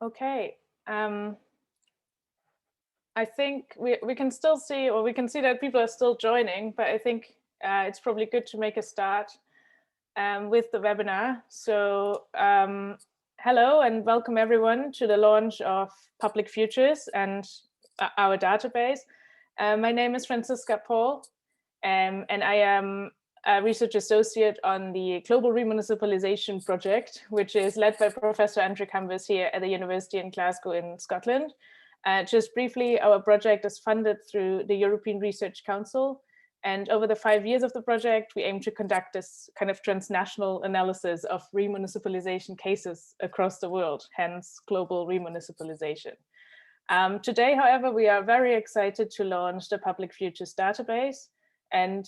Okay. I think we can still see, or we can see that people are still joining, but I think it's probably good to make a start with the webinar. So hello and welcome everyone to the launch of Public Futures and our database. My name is Franziska Paul, and I am a research associate on the Global Remunicipalization Project, which is led by Professor Andrew Canvas here at the University in Glasgow in Scotland. Just briefly, our project is funded through the European Research Council. And over the 5 years of the project, we aim to conduct this kind of transnational analysis of remunicipalization cases across the world, hence global remunicipalization. Today, however, we are very excited to launch the Public Futures database. And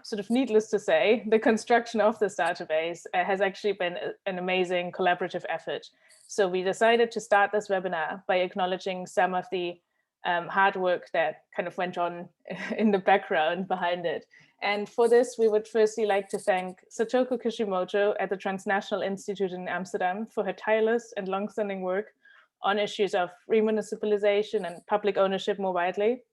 sort of needless to say, the construction of this database has actually been an amazing collaborative effort. So we decided to start this webinar by acknowledging some of the hard work that kind of went on in the background behind it. And for this, we would firstly like to thank Satoko Kishimoto at the Transnational Institute in Amsterdam for her tireless and longstanding work on issues of remunicipalization and public ownership more widely.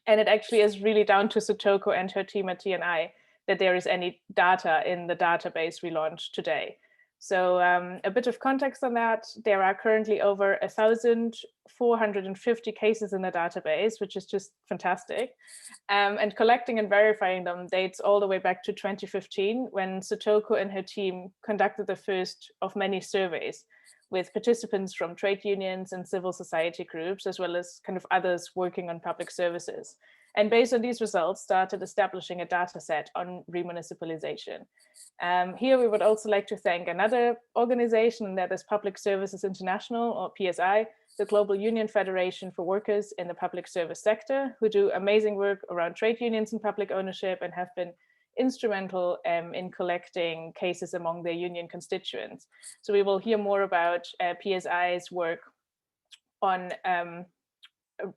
And it actually is really down to Satoko and her team at TNI that there is any data in the database we launched today. So a bit of context on that, there are currently over 1,450 cases in the database, which is just fantastic. And collecting and verifying them dates all the way back to 2015, when Satoko and her team conducted the first of many surveys with participants from trade unions and civil society groups, as well as kind of others working on public services. And based on these results, started establishing a data set on remunicipalization. Here we would also like to thank another organization, that is Public Services International, or PSI, the Global Union Federation for Workers in the Public Service Sector, who do amazing work around trade unions and public ownership and have been instrumental in collecting cases among their union constituents. So we will hear more about PSI's work on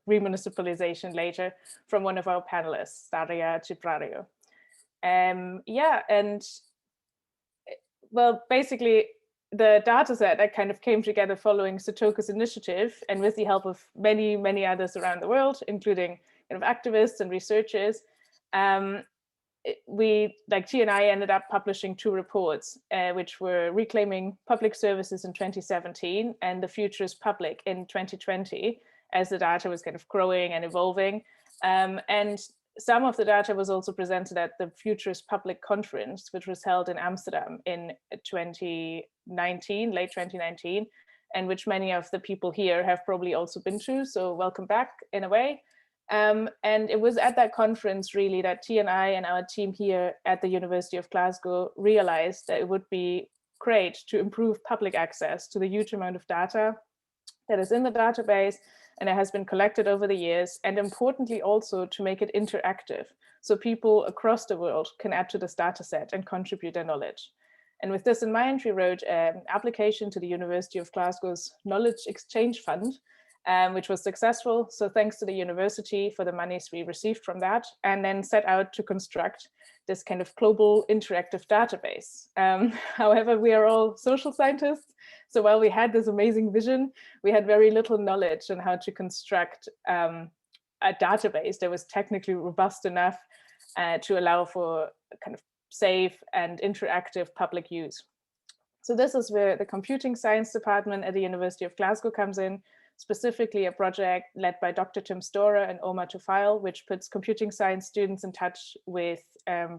remunicipalization later from one of our panelists, Daria Ciprario. Yeah, and well, basically the data set that kind of came together following Satoko's initiative and with the help of many, many others around the world, including kind of activists and researchers, we, like TNI, ended up publishing 2 reports, which were Reclaiming Public Services in 2017 and The Future is Public in 2020, as the data was kind of growing and evolving. And some of the data was also presented at the Future is Public conference, which was held in Amsterdam in 2019, late 2019, and which many of the people here have probably also been to. So welcome back in a way. And it was at that conference really that TNI and our team here at the University of Glasgow realized that it would be great to improve public access to the huge amount of data that is in the database and it has been collected over the years, and importantly also to make it interactive so people across the world can add to this data set and contribute their knowledge. And with this in mind, we wrote an application to the University of Glasgow's Knowledge Exchange Fund, which was successful. So thanks to the university for the monies we received from that, and then set out to construct this kind of global interactive database. However, we are all social scientists. So while we had this amazing vision, we had very little knowledge on how to construct a database that was technically robust enough to allow for kind of safe and interactive public use. So this is where the computing science department at the University of Glasgow comes in, specifically a project led by Dr. Tim Storer and Omar Tufail, which puts computing science students in touch with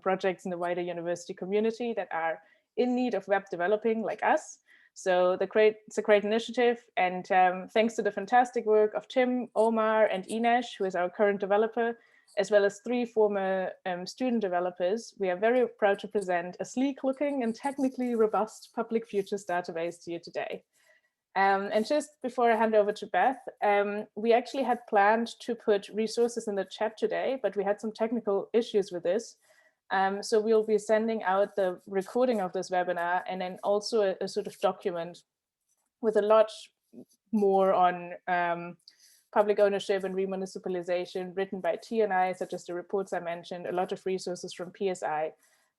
projects in the wider university community that are in need of web developing like us. So it's a great initiative. And thanks to the fantastic work of Tim, Omar, and Inesh, who is our current developer, as well as 3 former student developers, we are very proud to present a sleek looking and technically robust Public Futures database to you today. And just before I hand over to Beth, we actually had planned to put resources in the chat today, but we had some technical issues with this. So we'll be sending out the recording of this webinar and then also a sort of document with a lot more on public ownership and remunicipalization written by TNI, such as the reports I mentioned, a lot of resources from PSI,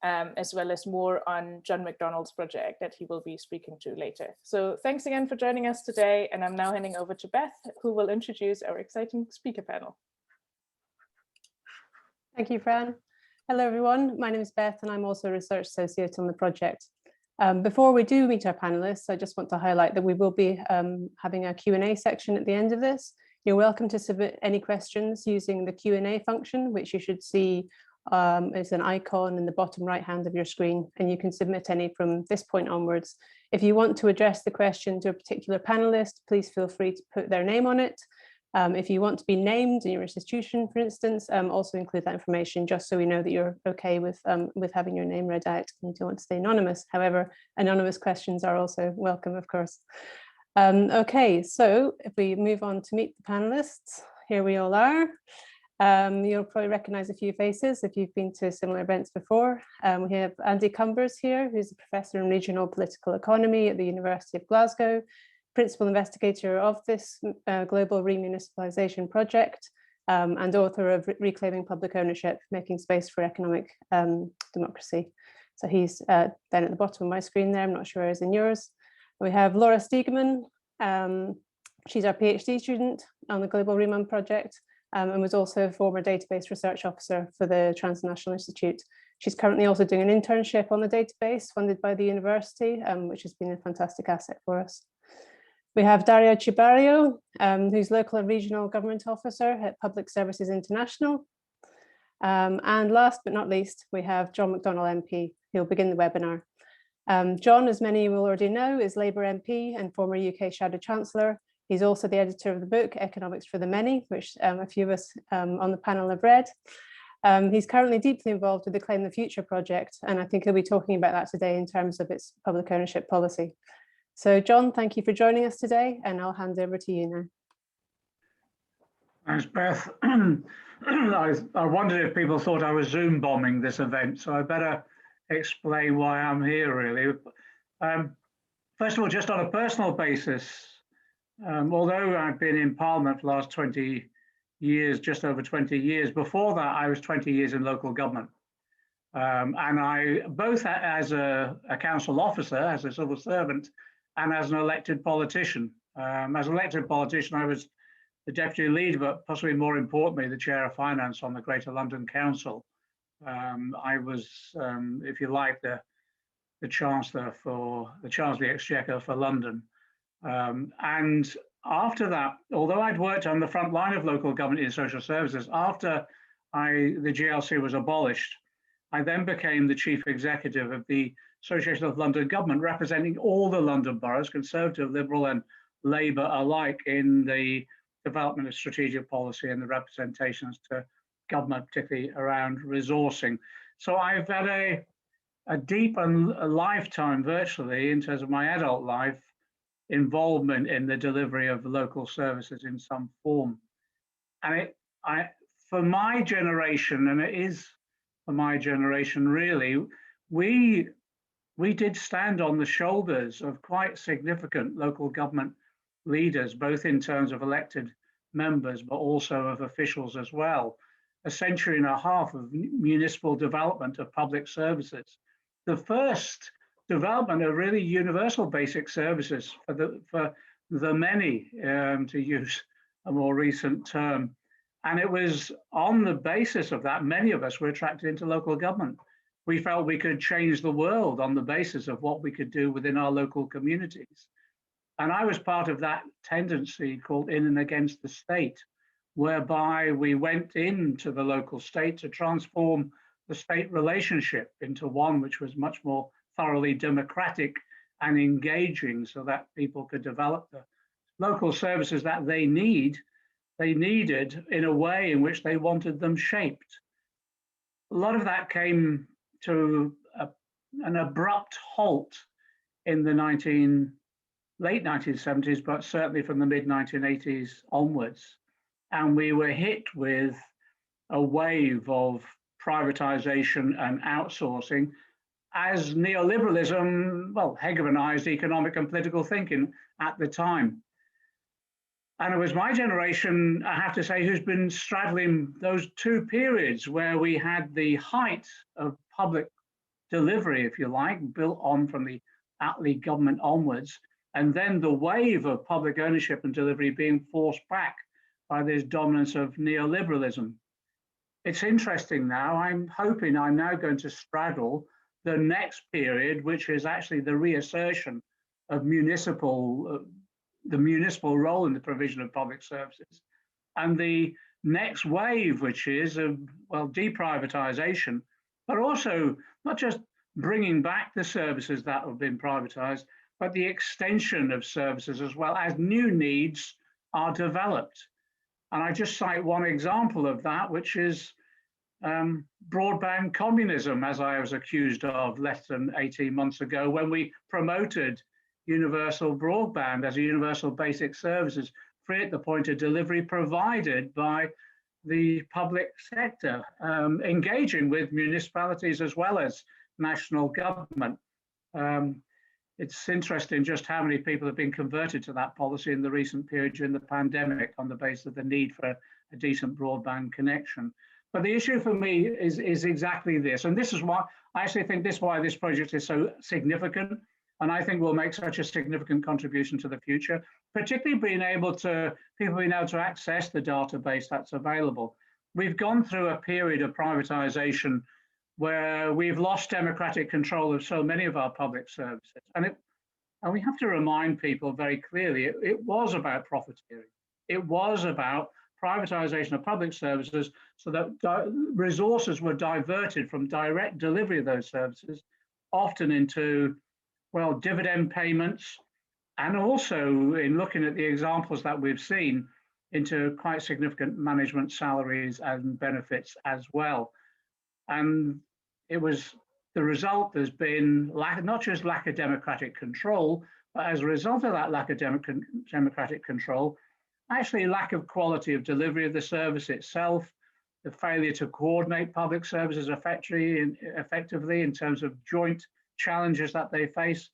as well as more on John McDonnell's project that he will be speaking to later. So thanks again for joining us today. And I'm now handing over to Beth, who will introduce our exciting speaker panel. Thank you, Fran. Hello, everyone. My name is Beth, and I'm also a research associate on the project. Before we do meet our panelists, I just want to highlight that we will be having a Q&A section at the end of this. You're welcome to submit any questions using the Q&A function, which you should see is an icon in the bottom right hand of your screen, and you can submit any from this point onwards. If you want to address the question to a particular panelist, please feel free to put their name on it. If you want to be named in your institution, for instance, also include that information just so we know that you're okay with having your name read out and you don't want to stay anonymous. However, anonymous questions are also welcome, of course. Okay, so if we move on to meet the panelists, here we all are. You'll probably recognize a few faces if you've been to similar events before. We have Andy Cumbers here, who's a professor in regional political economy at the University of Glasgow, principal investigator of this global remunicipalization project, and author of Reclaiming Public Ownership, Making Space for Economic Democracy. So he's down at the bottom of my screen there. I'm not sure where it is in yours. We have Laura Stegeman. She's our PhD student on the Global Remun project, and was also a former database research officer for the Transnational Institute. She's currently also doing an internship on the database funded by the university, which has been a fantastic asset for us. We have Dario Cibario, who's local and regional government officer at Public Services International. And last but not least, we have John McDonnell MP, who will begin the webinar. John, as many will already know, is Labour MP and former UK Shadow Chancellor. He's also the editor of the book, Economics for the Many, which a few of us on the panel have read. He's currently deeply involved with the Claim the Future project, and I think he'll be talking about that today in terms of its public ownership policy. So John, thank you for joining us today, and I'll hand over to you now. Thanks, Beth. I wondered if people thought I was Zoom bombing this event, so I better explain why I'm here, really. First of all, just on a personal basis, although I've been in Parliament for the last 20 years, just over 20 years, before that I was 20 years in local government. And I, both as a council officer, as a civil servant, and as an elected politician. As an elected politician, I was the deputy leader, but possibly more importantly, the chair of finance on the Greater London Council. I was, if you like, the chancellor for the Chancellor of the Exchequer for London. And after that, although I'd worked on the front line of local government in social services, after the GLC was abolished, I then became the chief executive of the Association of London Government, representing all the London boroughs, Conservative, Liberal and Labour alike, in the development of strategic policy and the representations to government, particularly around resourcing. So I've had a deep and a lifetime, virtually, in terms of my adult life, involvement in the delivery of local services in some form. And for my generation, and it is for my generation really, we did stand on the shoulders of quite significant local government leaders, both in terms of elected members, but also of officials as well. A century and a half of municipal development of public services. The first development of really universal basic services for the many, to use a more recent term. And it was on the basis of that, many of us were attracted into local government. We felt we could change the world on the basis of what we could do within our local communities. And I was part of that tendency called In and Against the State, whereby we went into the local state to transform the state relationship into one which was much more thoroughly democratic and engaging, so that people could develop the local services that they needed in a way in which they wanted them shaped. A lot of that came to an abrupt halt in the late 1970s, but certainly from the mid-1980s onwards. And we were hit with a wave of privatization and outsourcing as neoliberalism, well, hegemonized economic and political thinking at the time. And it was my generation, I have to say, who's been straddling those two periods where we had the height of public delivery, if you like, built on from the Attlee government onwards, and then the wave of public ownership and delivery being forced back by this dominance of neoliberalism. It's interesting now, I'm hoping I'm now going to straddle the next period, which is actually the reassertion of the municipal role in the provision of public services, and the next wave, which is deprivatization, but also not just bringing back the services that have been privatized, but the extension of services as well as new needs are developed. And I just cite one example of that, which is broadband communism, as I was accused of less than 18 months ago, when we promoted universal broadband as a universal basic services, free at the point of delivery, provided by the public sector, engaging with municipalities as well as national government. It's interesting just how many people have been converted to that policy in the recent period during the pandemic on the basis of the need for a decent broadband connection. But the issue for me is exactly this, and this is why I actually think why this project is so significant, and I think will make such a significant contribution to the future, particularly people being able to access the database that's available. We've gone through a period of privatization where we've lost democratic control of so many of our public services. And we have to remind people very clearly, it was about profiteering. It was about privatization of public services so that resources were diverted from direct delivery of those services, often into, dividend payments, and also in looking at the examples that we've seen, into quite significant management salaries and benefits as well. And it was the result, there's been not just lack of democratic control, but as a result of that lack of democratic control, actually lack of quality of delivery of the service itself, the failure to coordinate public services effectively in terms of joint challenges that they face.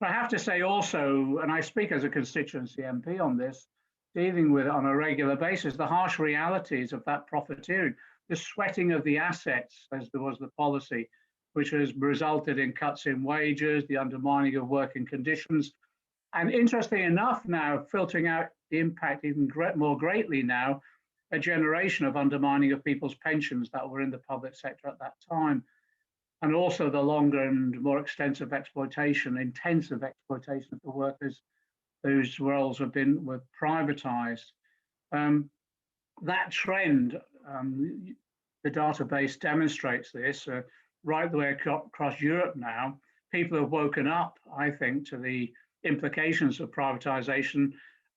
But I have to say also, and I speak as a constituency MP on this, dealing with it on a regular basis, the harsh realities of that profiteering, the sweating of the assets, as there was the policy, which has resulted in cuts in wages, the undermining of working conditions. And interestingly enough now, filtering out the impact even more greatly now, a generation of undermining of people's pensions that were in the public sector at that time. And also the longer and more extensive intensive exploitation of the workers whose roles were privatized. That trend, the database demonstrates this right the way across Europe now. People have woken up, I think, to the implications of privatization.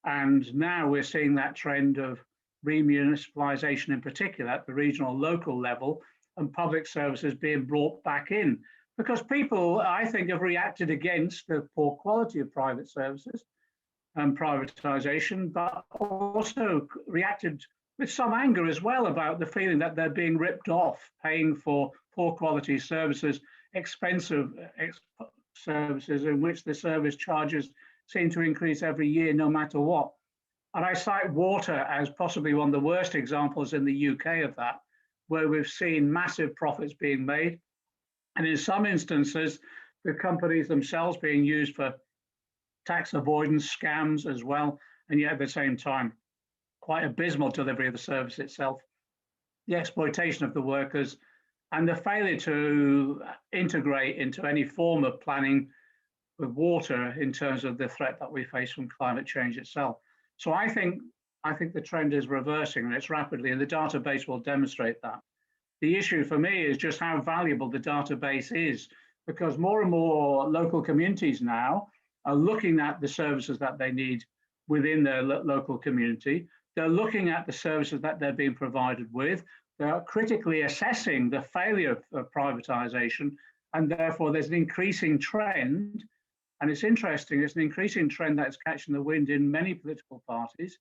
And now we're seeing that trend of remunicipalization in particular at the regional, local level, and public services being brought back in. Because people, I think, have reacted against the poor quality of private services and privatization, but also reacted with some anger as well about the feeling that they're being ripped off, paying for poor quality services, expensive services in which the service charges seem to increase every year no matter what. And I cite water as possibly one of the worst examples in the UK of that, where we've seen massive profits being made. And in some instances, the companies themselves being used for tax avoidance scams as well, and yet at the same time, quite abysmal delivery of the service itself, the exploitation of the workers, and the failure to integrate into any form of planning with water in terms of the threat that we face from climate change itself. So I think the trend is reversing, and it's rapidly, and the database will demonstrate that. The issue for me is just how valuable the database is, because more and more local communities now are looking at the services that they need within their local community. They're looking at the services that they're being provided with. They're critically assessing the failure of privatization, and therefore there's an increasing trend. And it's interesting, it's an increasing trend that's catching the wind in many political parties,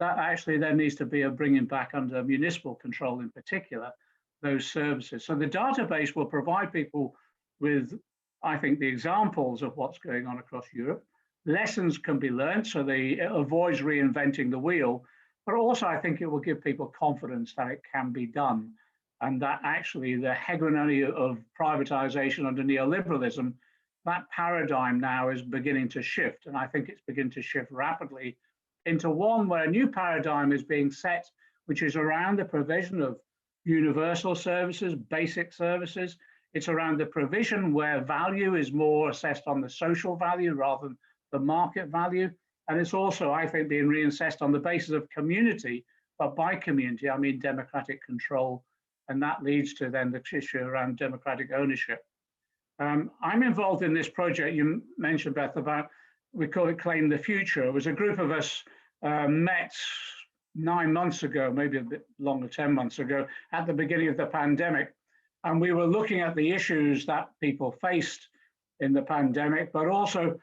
that actually there needs to be a bringing back under municipal control in particular, those services. So the database will provide people with, I think, the examples of what's going on across Europe. Lessons can be learned, so it avoids reinventing the wheel, but also I think it will give people confidence that it can be done. and that actually the hegemony of privatization under neoliberalism, that paradigm now is beginning to shift. And I think it's beginning to shift rapidly into one where a new paradigm is being set, which is around the provision of universal services, basic services. It's around the provision where value is more assessed on the social value rather than the market value. And it's also, I think, being reassessed on the basis of community, but by community, I mean democratic control. And that leads to then the issue around democratic ownership. I'm involved in this project you mentioned, Beth, about, we call it Claim the Future. It was a group of us met 9 months ago, maybe a bit longer, 10 months ago, at the beginning of the pandemic. And we were looking at the issues that people faced in the pandemic, but also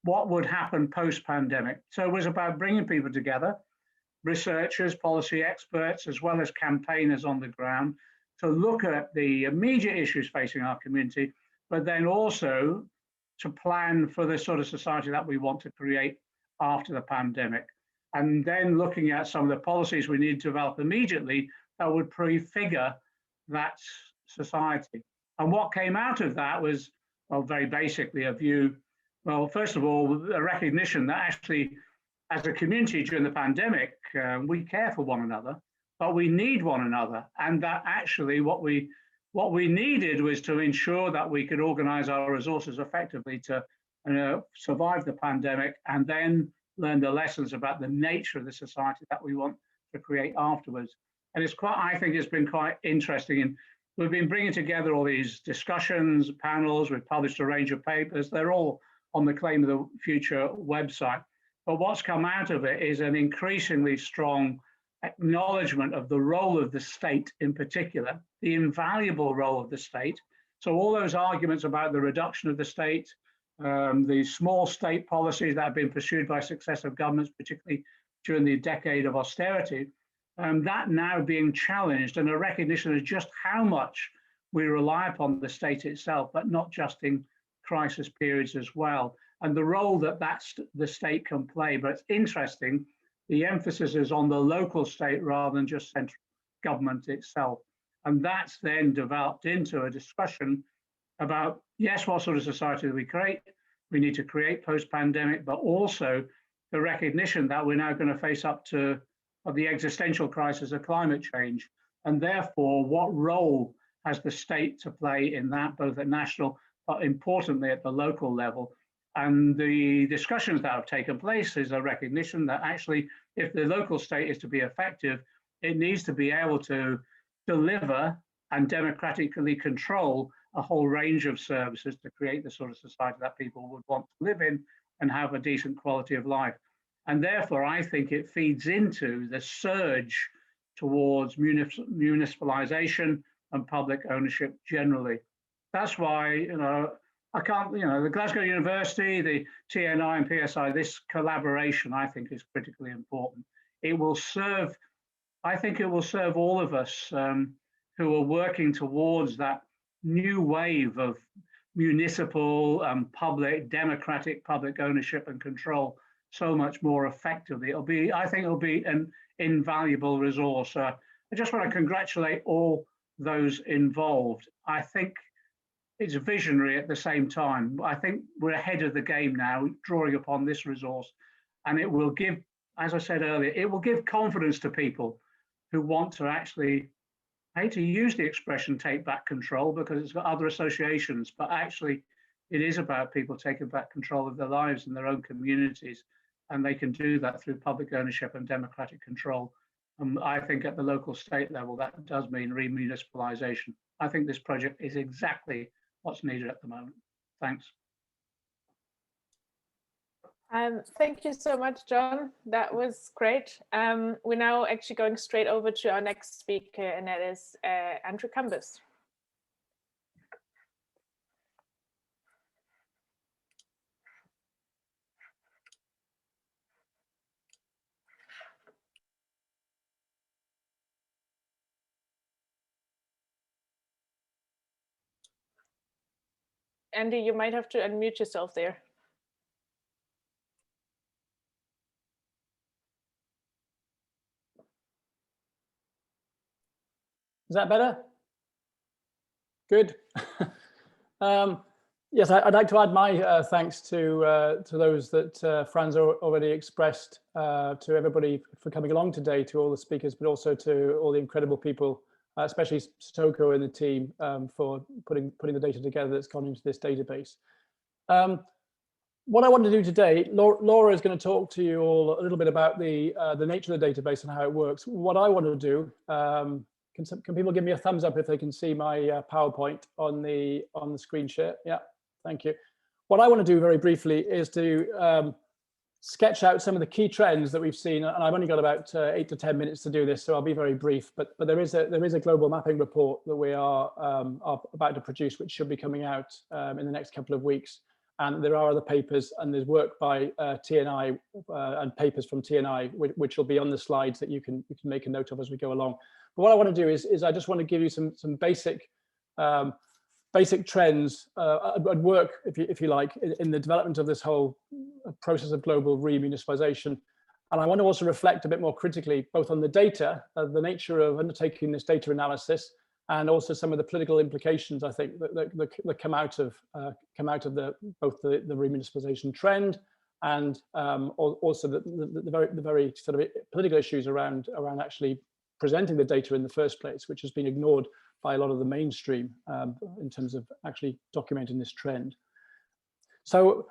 what would happen post-pandemic. So it was about bringing people together, researchers, policy experts, as well as campaigners on the ground, to look at the immediate issues facing our community, but then also to plan for the sort of society that we want to create after the pandemic. And then looking at some of the policies we need to develop immediately that would prefigure that society. And what came out of that was, well, very basically a view, well, first of all, a recognition that actually, as a community during the pandemic, we care for one another, but we need one another. And that actually what we needed was to ensure that we could organize our resources effectively to survive the pandemic and then learn the lessons about the nature of the society that we want to create afterwards. And it's quite, I think it's been quite interesting. And we've been bringing together all these discussions, panels, we've published a range of papers. They're all on the Claim of the Future website. But what's come out of it is an increasingly strong acknowledgement of the role of the state in particular, the invaluable role of the state. So all those arguments about the reduction of the state, the small state policies that have been pursued by successive governments, particularly during the decade of austerity, that now being challenged, and a recognition of just how much we rely upon the state itself, but not just in crisis periods as well, and the role that the state can play. But it's interesting, the emphasis is on the local state rather than just central government itself. And that's then developed into a discussion about, yes, what sort of society do we create? We need to create post-pandemic, but also the recognition that we're now going to face up to the existential crisis of climate change. And therefore, what role has the state to play in that, both at national, but importantly at the local level? And the discussions that have taken place is a recognition that actually, if the local state is to be effective, it needs to be able to deliver and democratically control a whole range of services to create the sort of society that people would want to live in and have a decent quality of life. And therefore, I think it feeds into the surge towards municipalization and public ownership generally. That's why, I can't, the Glasgow University, the TNI and PSI, this collaboration, I think, is critically important. It will serve, I think it will serve all of us who are working towards that new wave of municipal and public, democratic public ownership and control so much more effectively. I think it'll be an invaluable resource. I just want to congratulate all those involved. I think it's visionary at the same time. I think we're ahead of the game now, drawing upon this resource, and it will give, as I said earlier, it will give confidence to people who want to actually, I hate to use the expression take back control because it's got other associations, but actually it is about people taking back control of their lives and their own communities, and they can do that through public ownership and democratic control. I think at the local state level, that does mean remunicipalization. I think this project is exactly what's needed at the moment. Thanks. Thank you so much, John. That was great. We're now actually going straight over to our next speaker, and that is Andrew Cumbers. Andy, you might have to unmute yourself there. Is that better? Good. Yes, I'd like to add my thanks to those that Fran's already expressed, to everybody for coming along today, to all the speakers, but also to all the incredible people, especially Satoko and the team, for putting the data together that's gone into this database. What I want to do today, Laura is going to talk to you all a little bit about the nature of the database and how it works. What I want to do, can people give me a thumbs up if they can see my PowerPoint on the screen share? Yeah, thank you. What I want to do very briefly is to sketch out some of the key trends that we've seen, and I've only got about 8 to 10 minutes to do this, so I'll be very brief. But there is a global mapping report that we are about to produce, which should be coming out in the next couple of weeks. And there are other papers, and there's work by TNI and papers from TNI, which will be on the slides that you can make a note of as we go along. But what I want to do is I just want to give you some basic trends at work, if you like, in the development of this whole process of global remunicipalization. And I want to also reflect a bit more critically, both on the data, the nature of undertaking this data analysis, and also some of the political implications, I think, that come out of both the remunicipalization trend and also the very sort of political issues around actually presenting the data in the first place, which has been ignored by a lot of the mainstream in terms of actually documenting this trend. So,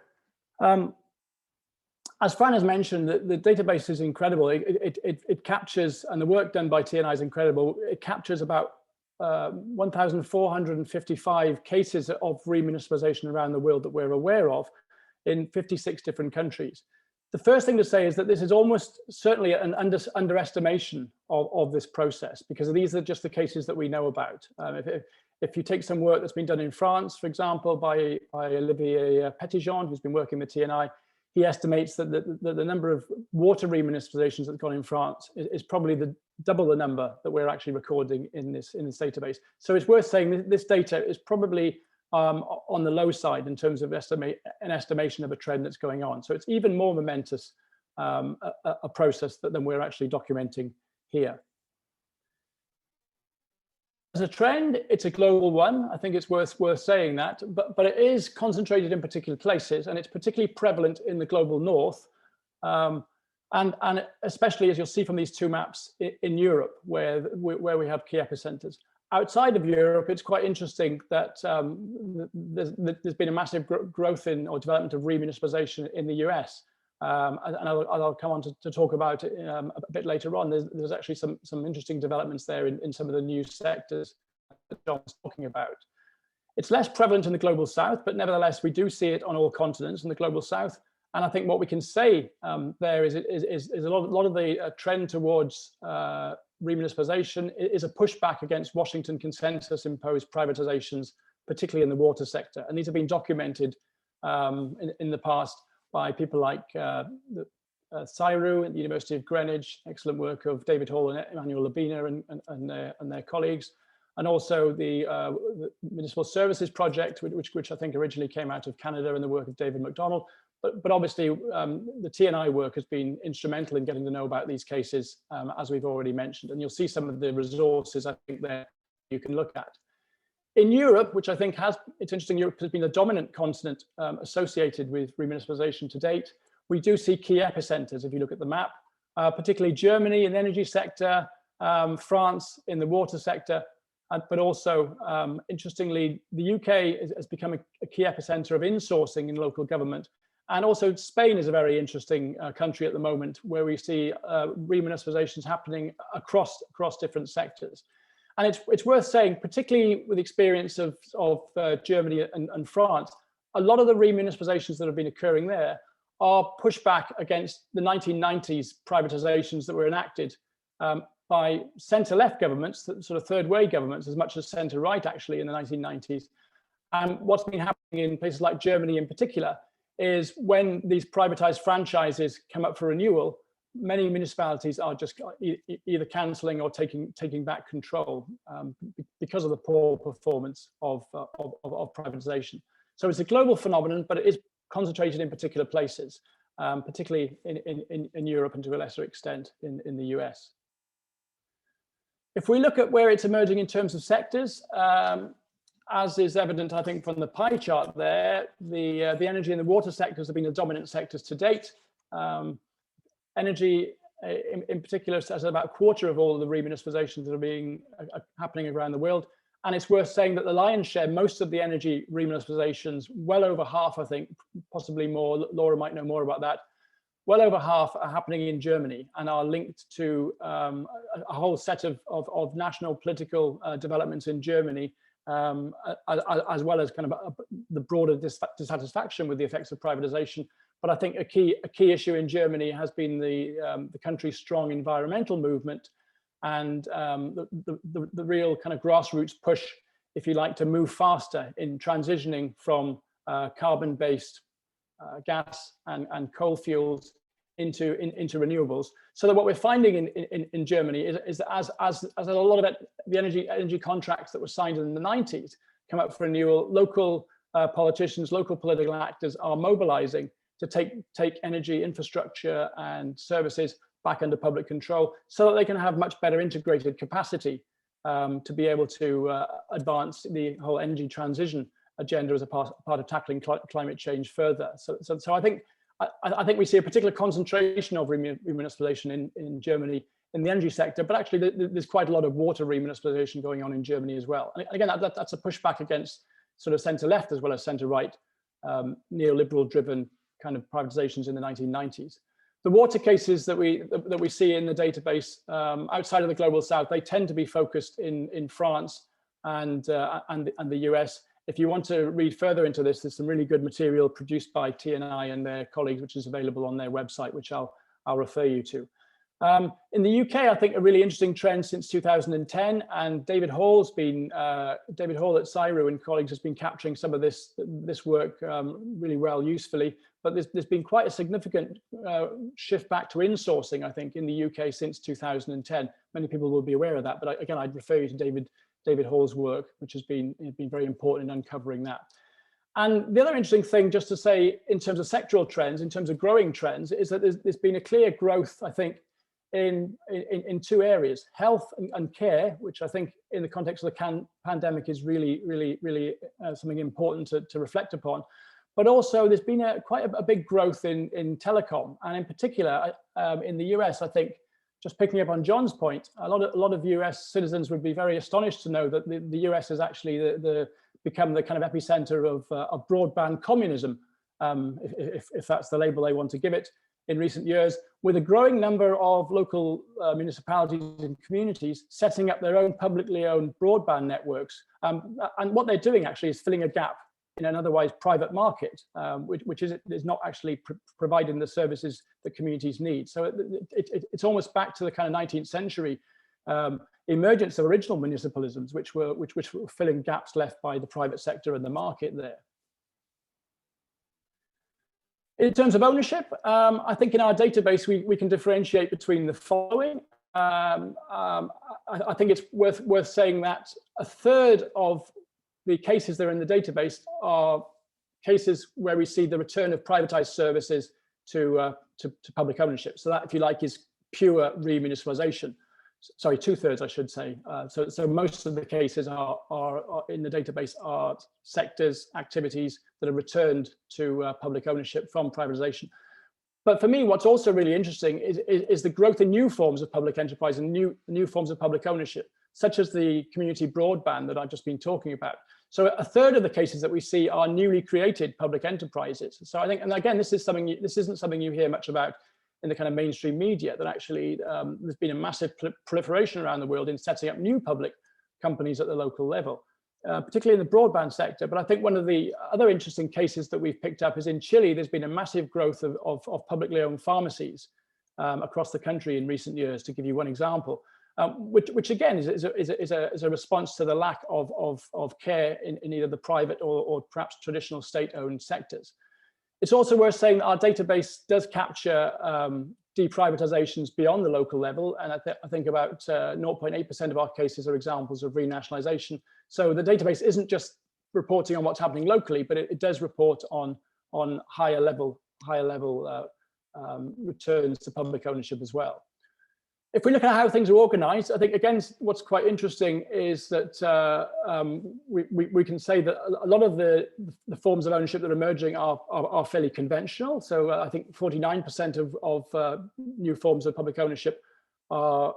as Fran has mentioned, the database is incredible. It captures, and the work done by TNI is incredible. It captures about 1,455 cases of remunicipalization around the world that we're aware of in 56 different countries. The first thing to say is that this is almost certainly an underestimation of this process, because these are just the cases that we know about. If you take some work that's been done in France, for example, by Olivier Petitjean, who's been working with TNI, he estimates that the number of water remunicipalizations that's gone in France is probably double the number that we're actually recording in this database. So it's worth saying that this data is probably on the low side in terms of an estimation of a trend that's going on. So it's even more momentous a process than we're actually documenting here. As a trend, it's a global one. I think it's worth saying that, but it is concentrated in particular places, and it's particularly prevalent in the global north, and especially, as you'll see from these two maps, in Europe, where we have key epicenters. Outside of Europe, it's quite interesting that there's been a massive growth in or development of remunicipalization in the US. And I'll come on to talk about it a bit later on. There's actually some interesting developments there in some of the new sectors that John was talking about. It's less prevalent in the global south, but nevertheless, we do see it on all continents in the global south. And I think what we can say there is a lot of the trend towards remunicipalization is a pushback against Washington consensus imposed privatizations, particularly in the water sector. And these have been documented in the past by people like Cyru at the University of Greenwich, excellent work of David Hall and Emmanuel Labina and their colleagues, and also the Municipal Services Project, which I think originally came out of Canada, and the work of David McDonald. But obviously, the TNI work has been instrumental in getting to know about these cases, as we've already mentioned. And you'll see some of the resources, I think, there you can look at. In Europe, which I think it's interesting, Europe has been the dominant continent associated with remunicipalization to date. We do see key epicenters, if you look at the map, particularly Germany in the energy sector, France in the water sector, but also, interestingly, the UK has become a key epicenter of insourcing in local government. And also Spain is a very interesting country at the moment, where we see remunicipalizations happening across different sectors. And it's worth saying, particularly with the experience of Germany and France, a lot of the remunicipalizations that have been occurring there are pushback against the 1990s privatizations that were enacted by centre-left governments, sort of third-way governments, as much as centre-right actually in the 1990s. And what's been happening in places like Germany in particular is when these privatized franchises come up for renewal, many municipalities are just either cancelling or taking back control because of the poor performance of privatization. So it's a global phenomenon, but it is concentrated in particular places, particularly in Europe and to a lesser extent in the US. If we look at where it's emerging in terms of sectors, as is evident, I think, from the pie chart there, the energy and the water sectors have been the dominant sectors to date. Energy, in particular, has about a quarter of all the remunicipalizations that are happening around the world. And it's worth saying that the lion's share, most of the energy remunicipalizations, well over half, I think, possibly more, Laura might know more about that, well over half are happening in Germany and are linked to a whole set of national political developments in Germany, as well as kind of the broader dissatisfaction with the effects of privatization. But I think a key issue in Germany has been the country's strong environmental movement and the real kind of grassroots push, if you like, to move faster in transitioning from carbon-based gas and coal fuels into renewables. So that what we're finding in Germany is that as a lot of the energy contracts that were signed in the 90s come up for renewal, local politicians, local political actors are mobilizing to take energy infrastructure and services back under public control so that they can have much better integrated capacity to be able to advance the whole energy transition agenda as a part of tackling climate change further. So I think we see a particular concentration of remunicipalization in Germany in the energy sector, but actually there's quite a lot of water remunicipalization going on in Germany as well. And again, that's a pushback against sort of centre-left as well as centre-right neoliberal-driven kind of privatizations in the 1990s. The water cases that we see in the database outside of the global south, they tend to be focused in France and the US. If you want to read further into this, there's some really good material produced by TNI and their colleagues, which is available on their website, which I'll refer you to. In the UK, I think a really interesting trend since 2010, and David Hall at CSIRO and colleagues has been capturing some of this work really well, usefully. But there's been quite a significant shift back to insourcing, I think, in the UK since 2010. Many people will be aware of that, but again, I'd refer you to David Hall's work, which has been very important in uncovering that. And the other interesting thing, just to say, in terms of sectoral trends, in terms of growing trends, is that there's been a clear growth, I think, in two areas: health and care, which I think in the context of the pandemic is really something important to reflect upon. But also there's been quite a big growth in telecom, and in particular in the US. I think, just picking up on John's point, a lot of US citizens would be very astonished to know that the US has actually become the kind of epicenter of broadband communism, if that's the label they want to give it, in recent years, with a growing number of local municipalities and communities setting up their own publicly owned broadband networks. And what they're doing actually is filling a gap in an otherwise private market, which is not actually providing the services that communities need. So it's almost back to the kind of 19th century emergence of original municipalisms, which were filling gaps left by the private sector and the market there. In terms of ownership, I think in our database, we can differentiate between the following. I think it's worth saying that a third of the cases that are in the database are cases where we see the return of privatized services to public ownership. So that, if you like, is pure remunicipalization. Sorry, 2/3, I should say. So most of the cases are in the database are sectors, activities that are returned to public ownership from privatization. But for me, what's also really interesting is the growth in new forms of public enterprise and new forms of public ownership, such as the community broadband that I've just been talking about. So a third of the cases that we see are newly created public enterprises. So I think, and again, this isn't something you hear much about in the kind of mainstream media, that actually there's been a massive proliferation around the world in setting up new public companies at the local level, particularly in the broadband sector. But I think one of the other interesting cases that we've picked up is in Chile. There's been a massive growth of publicly owned pharmacies across the country in recent years, to give you one example. Which again is a response to the lack of care in either the private or perhaps traditional state-owned sectors. It's also worth saying that our database does capture deprivatizations beyond the local level, and I think about 0.8% of our cases are examples of renationalization. So the database isn't just reporting on what's happening locally, but it does report on higher level returns to public ownership as well. If we look at how things are organized, I think, again, what's quite interesting is that we can say that a lot of the forms of ownership that are emerging are fairly conventional. So I think 49% of new forms of public ownership are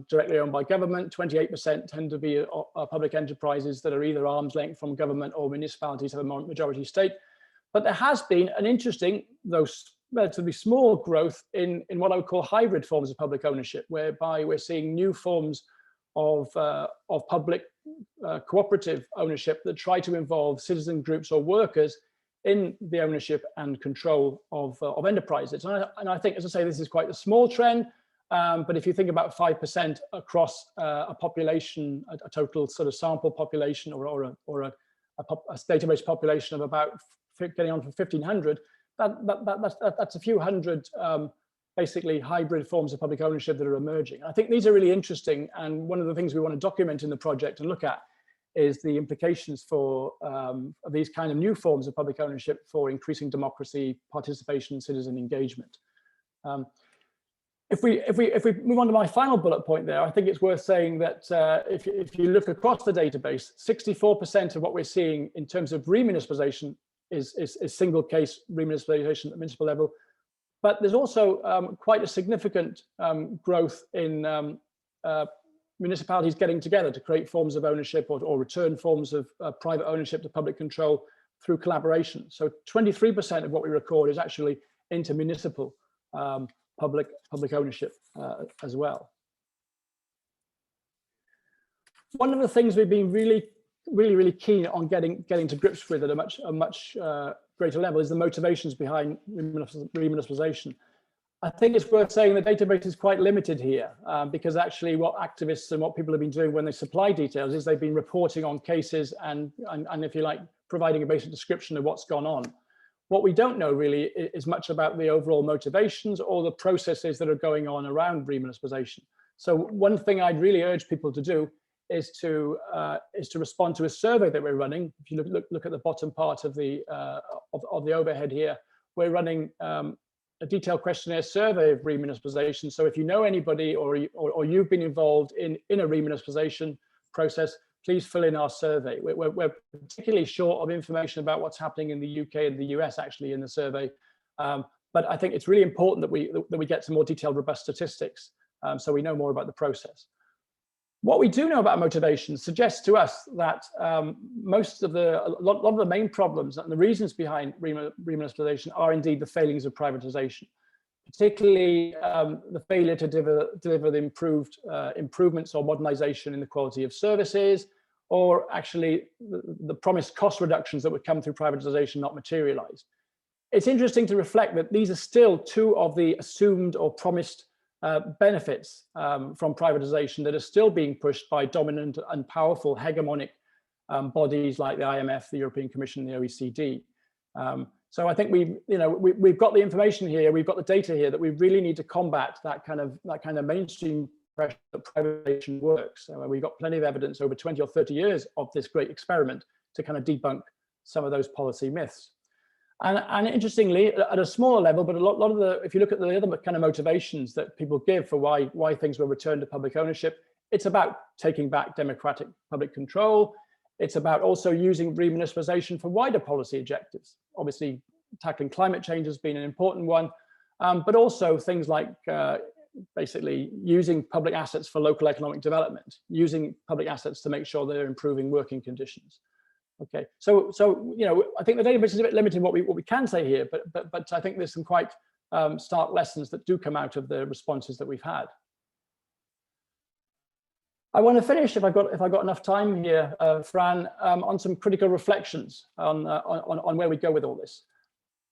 directly owned by government. 28% tend to be public enterprises that are either arm's length from government, or municipalities have a majority stake. But there has been an interesting, though relatively small, growth in what I would call hybrid forms of public ownership, whereby we're seeing new forms of public cooperative ownership that try to involve citizen groups or workers in the ownership and control of enterprises. And I think, as I say, this is quite a small trend, but if you think about 5% across a population, a total sort of sample population, or a database population of about getting on for 1,500, that's a few hundred basically hybrid forms of public ownership that are emerging. I think these are really interesting, and one of the things we want to document in the project and look at is the implications for these kind of new forms of public ownership for increasing democracy, participation, and citizen engagement. If we move on to my final bullet point there, I think it's worth saying that if you look across the database, 64% of what we're seeing in terms of remunicipalization is single case remunicipalization at the municipal level. But there's also quite a significant growth in municipalities getting together to create forms of ownership or return forms of private ownership to public control through collaboration. So 23% of what we record is actually intermunicipal public ownership as well. One of the things we've been really keen on getting to grips with at a much greater level is the motivations behind remunicipalization. I think it's worth saying the database is quite limited here because actually what activists and what people have been doing when they supply details is they've been reporting on cases and if you like, providing a basic description of what's gone on. What we don't know really is much about the overall motivations or the processes that are going on around remunicipalization. So one thing I'd really urge people to do is to respond to a survey that we're running. If you look at the bottom part of the overhead here, we're running a detailed questionnaire survey of remunicipalization. So if you know anybody or you've been involved in a remunicipalization process, please fill in our survey. We're particularly short of information about what's happening in the UK and the US actually in the survey, but I think it's really important that we get some more detailed, robust statistics so we know more about the process. What we do know about motivation suggests to us that a lot of the main problems and the reasons behind remunicipalization are indeed the failings of privatization, particularly the failure to deliver the improvements or modernization in the quality of services, or actually the promised cost reductions that would come through privatization not materialized. It's interesting to reflect that these are still two of the assumed or promised benefits from privatization that are still being pushed by dominant and powerful hegemonic bodies like the IMF, the European Commission, and the OECD. So I think we've got the information here, we've got the data here that we really need to combat that kind of mainstream pressure that privatization works. We've got plenty of evidence over 20 or 30 years of this great experiment to kind of debunk some of those policy myths. And interestingly, at a smaller level, but a lot of if you look at the other kind of motivations that people give for why things were returned to public ownership, it's about taking back democratic public control. It's about also using remunicipalization for wider policy objectives. Obviously, tackling climate change has been an important one, but also things like basically using public assets for local economic development, using public assets to make sure they're improving working conditions. Okay, so I think the database is a bit limited in what we can say here, but I think there's some quite stark lessons that do come out of the responses that we've had. I want to finish, if I got enough time here, Fran, on some critical reflections on where we go with all this.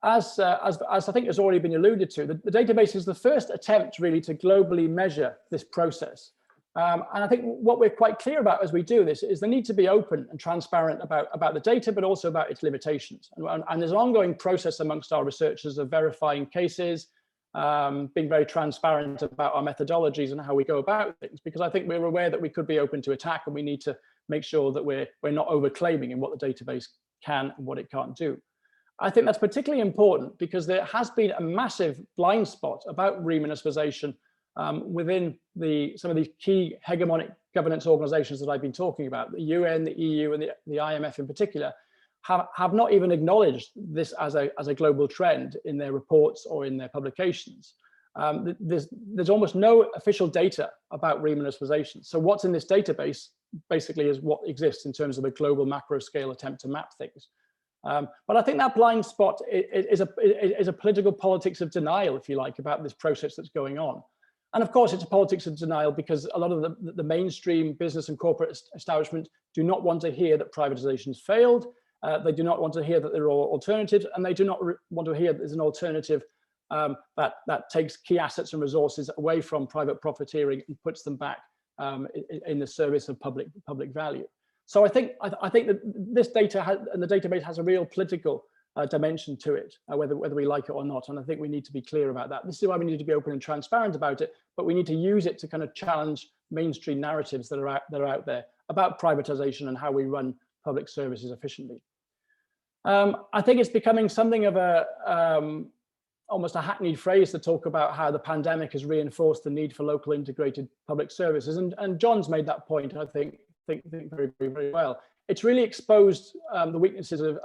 As I think has already been alluded to, the database is the first attempt really to globally measure this process. And I think what we're quite clear about as we do this is the need to be open and transparent about the data, but also about its limitations. And there's an ongoing process amongst our researchers of verifying cases, being very transparent about our methodologies and how we go about things, because I think we're aware that we could be open to attack, and we need to make sure that we're not overclaiming in what the database can and what it can't do. I think that's particularly important because there has been a massive blind spot about remunicipalization within some of these key hegemonic governance organizations that I've been talking about, the UN, the EU, and the IMF in particular, have not even acknowledged this as a global trend in their reports or in their publications. There's almost no official data about remunicipalization. So what's in this database basically is what exists in terms of a global macro scale attempt to map things. But I think that blind spot is a political politics of denial, if you like, about this process that's going on. And of course, it's a politics of denial because a lot of the mainstream business and corporate establishment do not want to hear that privatization's failed. They do not want to hear that there are alternatives, and they do not want to hear that there's an alternative that takes key assets and resources away from private profiteering and puts them back in the service of public value. So I think that this data and the database has a real political dimension to it, whether we like it or not. And I think we need to be clear about that. This is why we need to be open and transparent about it, but we need to use it to kind of challenge mainstream narratives that are out there about privatization and how we run public services efficiently. I think it's becoming something of almost a hackneyed phrase to talk about how the pandemic has reinforced the need for local integrated public services. And John's made that point, I think very, very well. It's really exposed the weaknesses of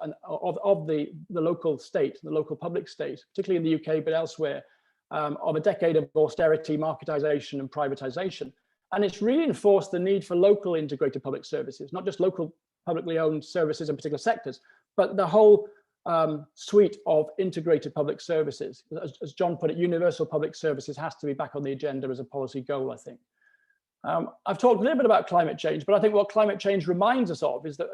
the local state, the local public state, particularly in the UK, but elsewhere, of a decade of austerity, marketization, and privatization. And it's reinforced the need for local integrated public services, not just local publicly owned services in particular sectors, but the whole suite of integrated public services. As John put it, universal public services has to be back on the agenda as a policy goal, I think. I've talked a little bit about climate change, but I think what climate change reminds us of is that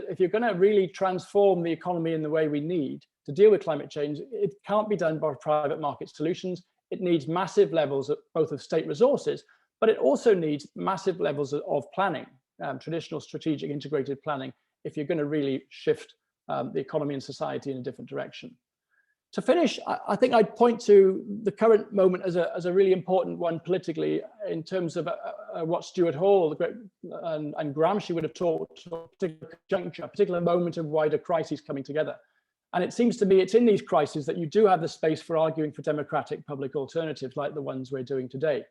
if you're going to really transform the economy in the way we need to deal with climate change, it can't be done by private market solutions. It needs massive levels of both of state resources, but it also needs massive levels of planning, traditional strategic integrated planning, if you're going to really shift the economy and society in a different direction. To finish, I think I'd point to the current moment as a really important one politically in terms of what Stuart Hall and Gramsci would have talked to a particular juncture, a particular moment of wider crises coming together. And it seems to me it's in these crises that you do have the space for arguing for democratic public alternatives like the ones we're doing today.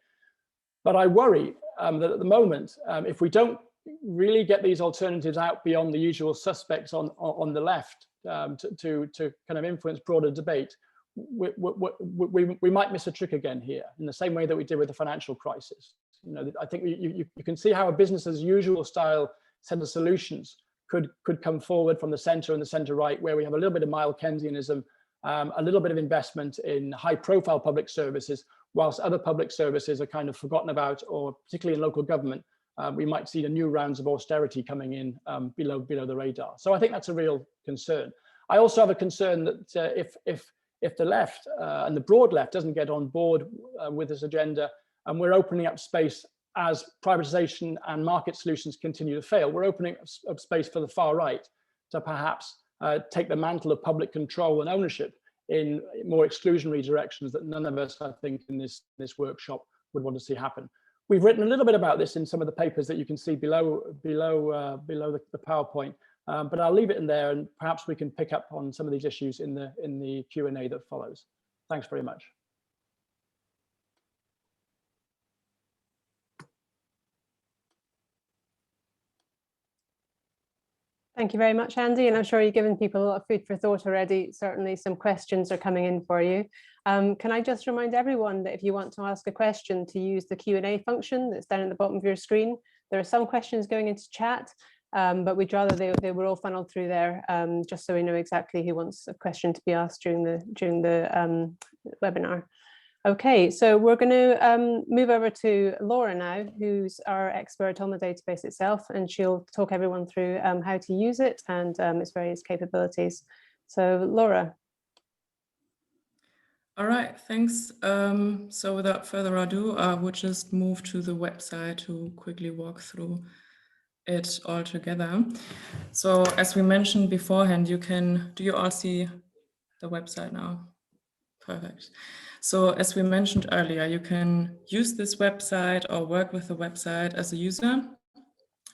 But I worry that at the moment, if we don't really get these alternatives out beyond the usual suspects on the left, to kind of influence broader debate, we might miss a trick again here, in the same way that we did with the financial crisis. You know, I think you can see how a business as usual style set of solutions could come forward from the center and the center right, where we have a little bit of mild Keynesianism, a little bit of investment in high profile public services, whilst other public services are kind of forgotten about, or particularly in local government, we might see the new rounds of austerity coming in below the radar. So I think that's a real concern. I also have a concern that if the left and the broad left doesn't get on board with this agenda, and we're opening up space as privatization and market solutions continue to fail, we're opening up space for the far right to perhaps take the mantle of public control and ownership in more exclusionary directions that none of us, I think, in this workshop would want to see happen. We've written a little bit about this in some of the papers that you can see below the PowerPoint, but I'll leave it in there, and perhaps we can pick up on some of these issues in the Q&A that follows. Thanks very much. Thank you very much, Andy, and I'm sure you've given people a lot of food for thought already. Certainly some questions are coming in for you. Can I just remind everyone that if you want to ask a question, to use the Q&A function that's down at the bottom of your screen. There are some questions going into chat, but we'd rather they were all funneled through there, just so we know exactly who wants a question to be asked during the webinar. Okay, so we're going to move over to Laura now, who's our expert on the database itself, and she'll talk everyone through how to use it and its various capabilities. So Laura. All right, thanks. So without further ado, I would just move to the website to quickly walk through it all together. So as we mentioned beforehand, do you all see the website now? Perfect. So as we mentioned earlier, you can use this website or work with the website as a user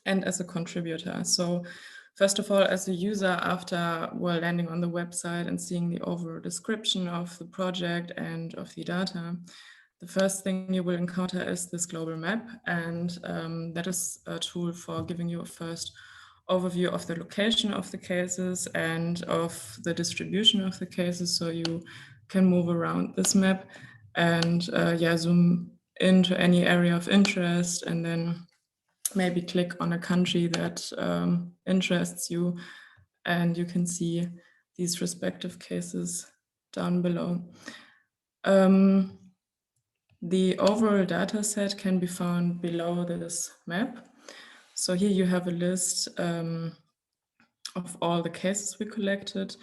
and as a contributor. So first of all, as a user, after landing on the website and seeing the overall description of the project and of the data, the first thing you will encounter is this global map, and that is a tool for giving you a first overview of the location of the cases and of the distribution of the cases, so you can move around this map and zoom into any area of interest, and then maybe click on a country that interests you, and you can see these respective cases down below. The overall data set can be found below this map. So here you have a list of all the cases we collected.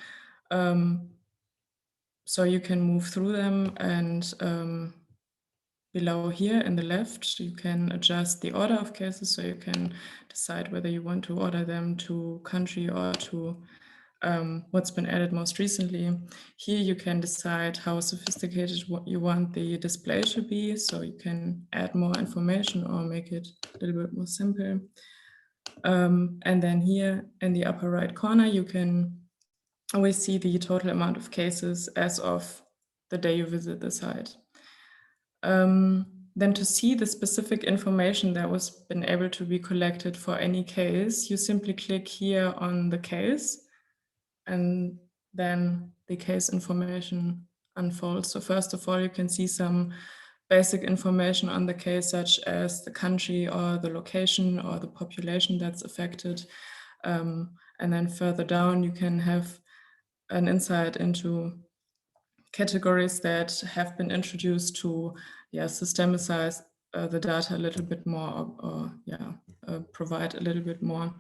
So you can move through them, and below here in the left, you can adjust the order of cases. So you can decide whether you want to order them to country or to what's been added most recently. Here you can decide how sophisticated you want the display to be. So you can add more information or make it a little bit more simple. And then here in the upper right corner, you can always see the total amount of cases as of the day you visit the site. Then to see the specific information that was been able to be collected for any case, you simply click here on the case, and then the case information unfolds. So first of all, you can see some basic information on the case, such as the country or the location or the population that's affected. And then further down, you can have an insight into categories that have been introduced to systematize the data a little bit more, or provide a little bit more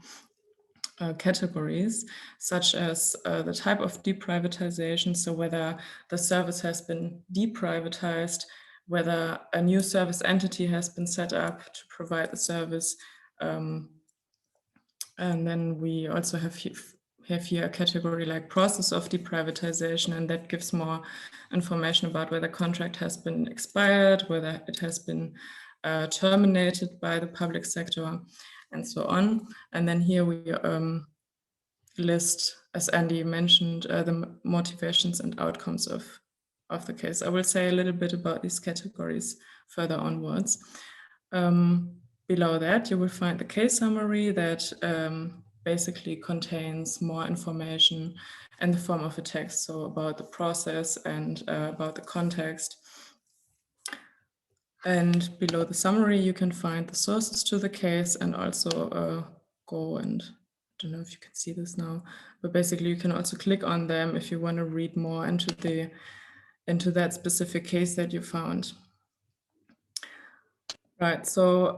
categories, such as the type of deprivatization, so whether the service has been deprivatized, whether a new service entity has been set up to provide the service. And then we also have here a category like process of deprivatization, and that gives more information about whether contract has been expired, whether it has been terminated by the public sector, and so on. And then here we list, as Andy mentioned, the motivations and outcomes of the case. I will say a little bit about these categories further onwards. Below that, you will find the case summary that basically contains more information in the form of a text, so about the process and about the context. And below the summary, you can find the sources to the case, and also go and, I don't know if you can see this now, but basically you can also click on them if you want to read more into that specific case that you found. Right, so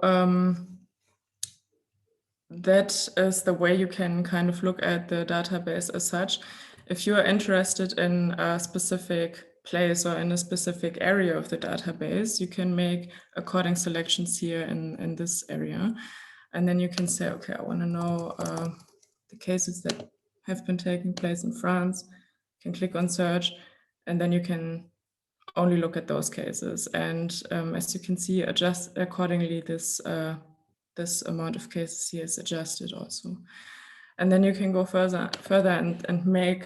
that is the way you can kind of look at the database as such. If you are interested in a specific place or in a specific area of the database, you can make according selections here in this area. And then you can say, okay, I want to know the cases that have been taking place in France. You can click on search, and then you can only look at those cases. And as you can see, adjust accordingly, this amount of cases here is adjusted also. And then you can go further and make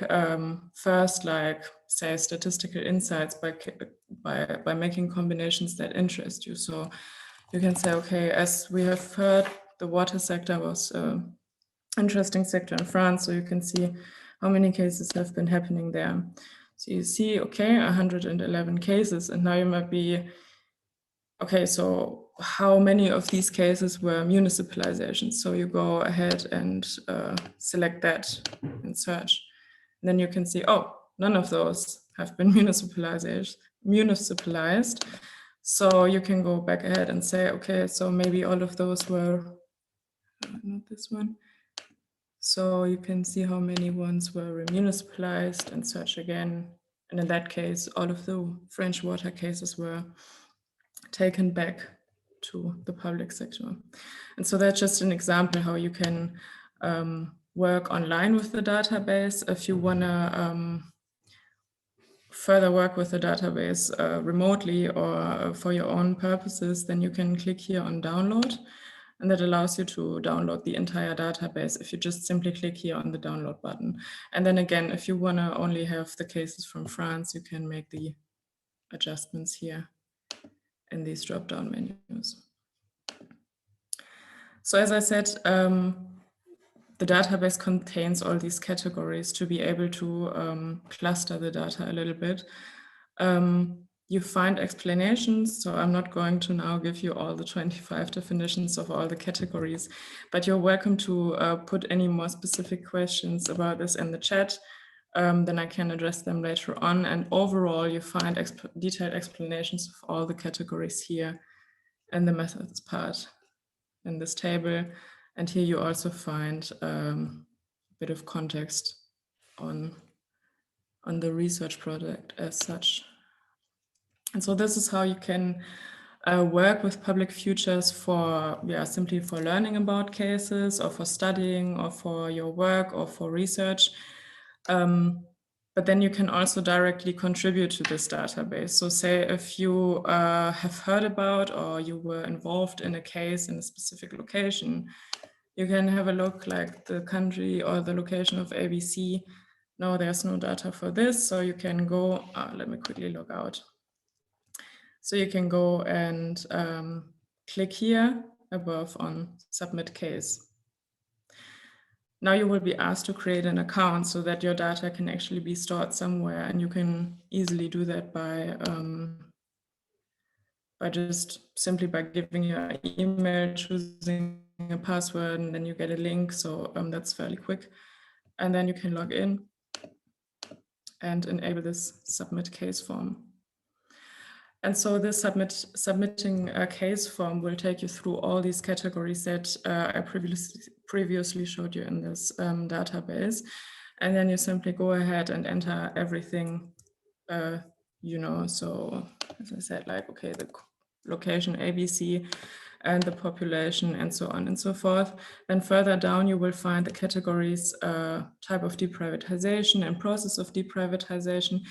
first, like, say, statistical insights by making combinations that interest you. So you can say, okay, as we have heard, the water sector was an interesting sector in France, so you can see how many cases have been happening there. So you see, okay, 111 cases, and now you might be, okay, so how many of these cases were municipalizations? So you go ahead and select that and search. And then you can see, oh, none of those have been municipalized. So you can go back ahead and say, okay, so maybe all of those were, not this one. So you can see how many ones were municipalized and search again. And in that case, all of the French water cases were taken back to the public sector. And so that's just an example how you can work online with the database. If you want to further work with the database remotely or for your own purposes, then you can click here on download, and that allows you to download the entire database if you just simply click here on the download button. And then again, if you want to only have the cases from France, you can make the adjustments here. in these drop-down menus. So as I said, the database contains all these categories to be able to cluster the data a little bit. You find explanations, so I'm not going to now give you all the 25 definitions of all the categories, but you're welcome to put any more specific questions about this in the chat. Then I can address them later on. And overall, you find detailed explanations of all the categories here in the methods part in this table. And here you also find a bit of context on the research project as such. And so this is how you can work with public futures for, simply for learning about cases or for studying or for your work or for research. But then you can also directly contribute to this database. So say if you have heard about or you were involved in a case in a specific location, you can have a look like the country or the location of ABC. No, there's no data for this. So you can go, let me quickly log out. So you can go and click here above on Submit Case. Now you will be asked to create an account so that your data can actually be stored somewhere, and you can easily do that by just simply by giving your email, choosing a password, and then you get a link. So that's fairly quick. And then you can log in and enable this Submit Case form. And so this submitting a case form will take you through all these categories that I previously showed you in this database. And then you simply go ahead and enter everything, you know, so as I said, like, okay, the location ABC and the population and so on and so forth. Then further down, you will find the categories, type of deprivatization and process of deprivatization.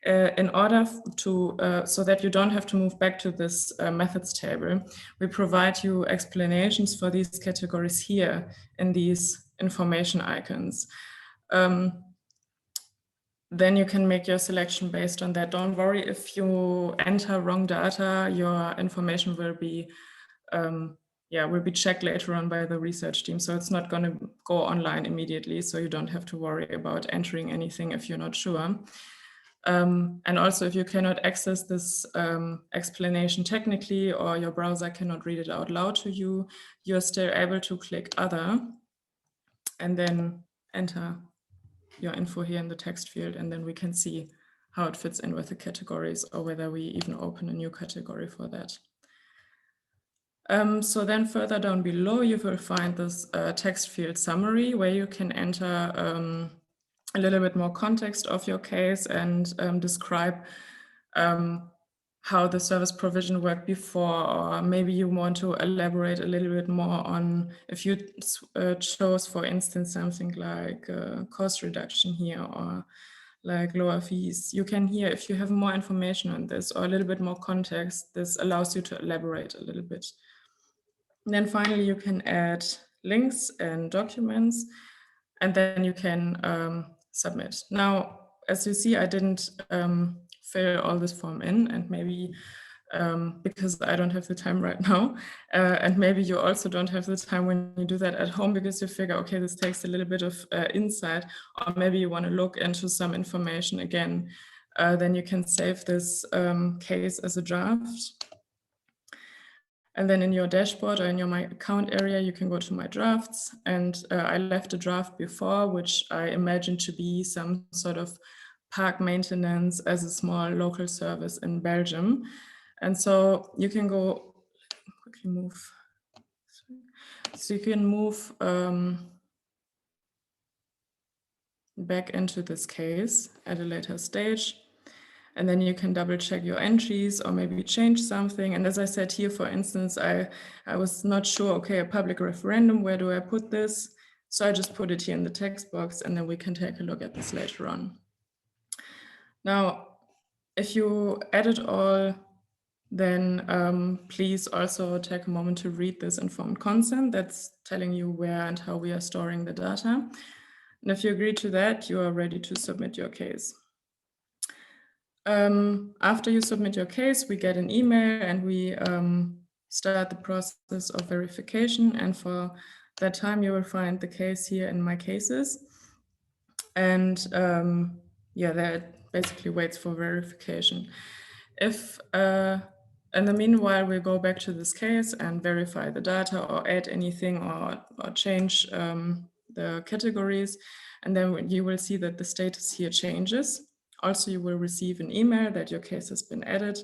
In order to, so that you don't have to move back to this methods table, we provide you explanations for these categories here in these information icons. Then you can make your selection based on that. Don't worry if you enter wrong data, your information will be checked later on by the research team. So it's not going to go online immediately. So you don't have to worry about entering anything if you're not sure. And also, if you cannot access this explanation technically, or your browser cannot read it out loud to you, you're still able to click Other and then enter your info here in the text field, and then we can see how it fits in with the categories, or whether we even open a new category for that. So then further down below, you will find this text field summary, where you can enter a little bit more context of your case and describe how the service provision worked before, or maybe you want to elaborate a little bit more on if you chose, for instance, something like cost reduction here, or like lower fees. You can here, if you have more information on this or a little bit more context, this allows you to elaborate a little bit. And then finally, you can add links and documents, and then you can submit. Now, as you see, I didn't fill all this form in, and maybe because I don't have the time right now, and maybe you also don't have the time when you do that at home, because you figure, okay, this takes a little bit of insight, or maybe you want to look into some information again, then you can save this case as a draft. And then in your dashboard or in your My Account area, you can go to My Drafts. And I left a draft before, which I imagine to be some sort of park maintenance as a small local service in Belgium. And so you can go, quickly move. So you can move back into this case at a later stage. And then you can double check your entries or maybe change something. And as I said here, for instance, I was not sure, okay, a public referendum, where do I put this? So I just put it here in the text box, and then we can take a look at this later on. Now, if you edit all, then please also take a moment to read this informed consent that's telling you where and how we are storing the data. And if you agree to that, you are ready to submit your case. After you submit your case, we get an email and we start the process of verification. And for that time, you will find the case here in My Cases. And yeah, that basically waits for verification. If in the meanwhile, we go back to this case and verify the data or add anything or change the categories. And then you will see that the status here changes. Also, you will receive an email that your case has been added.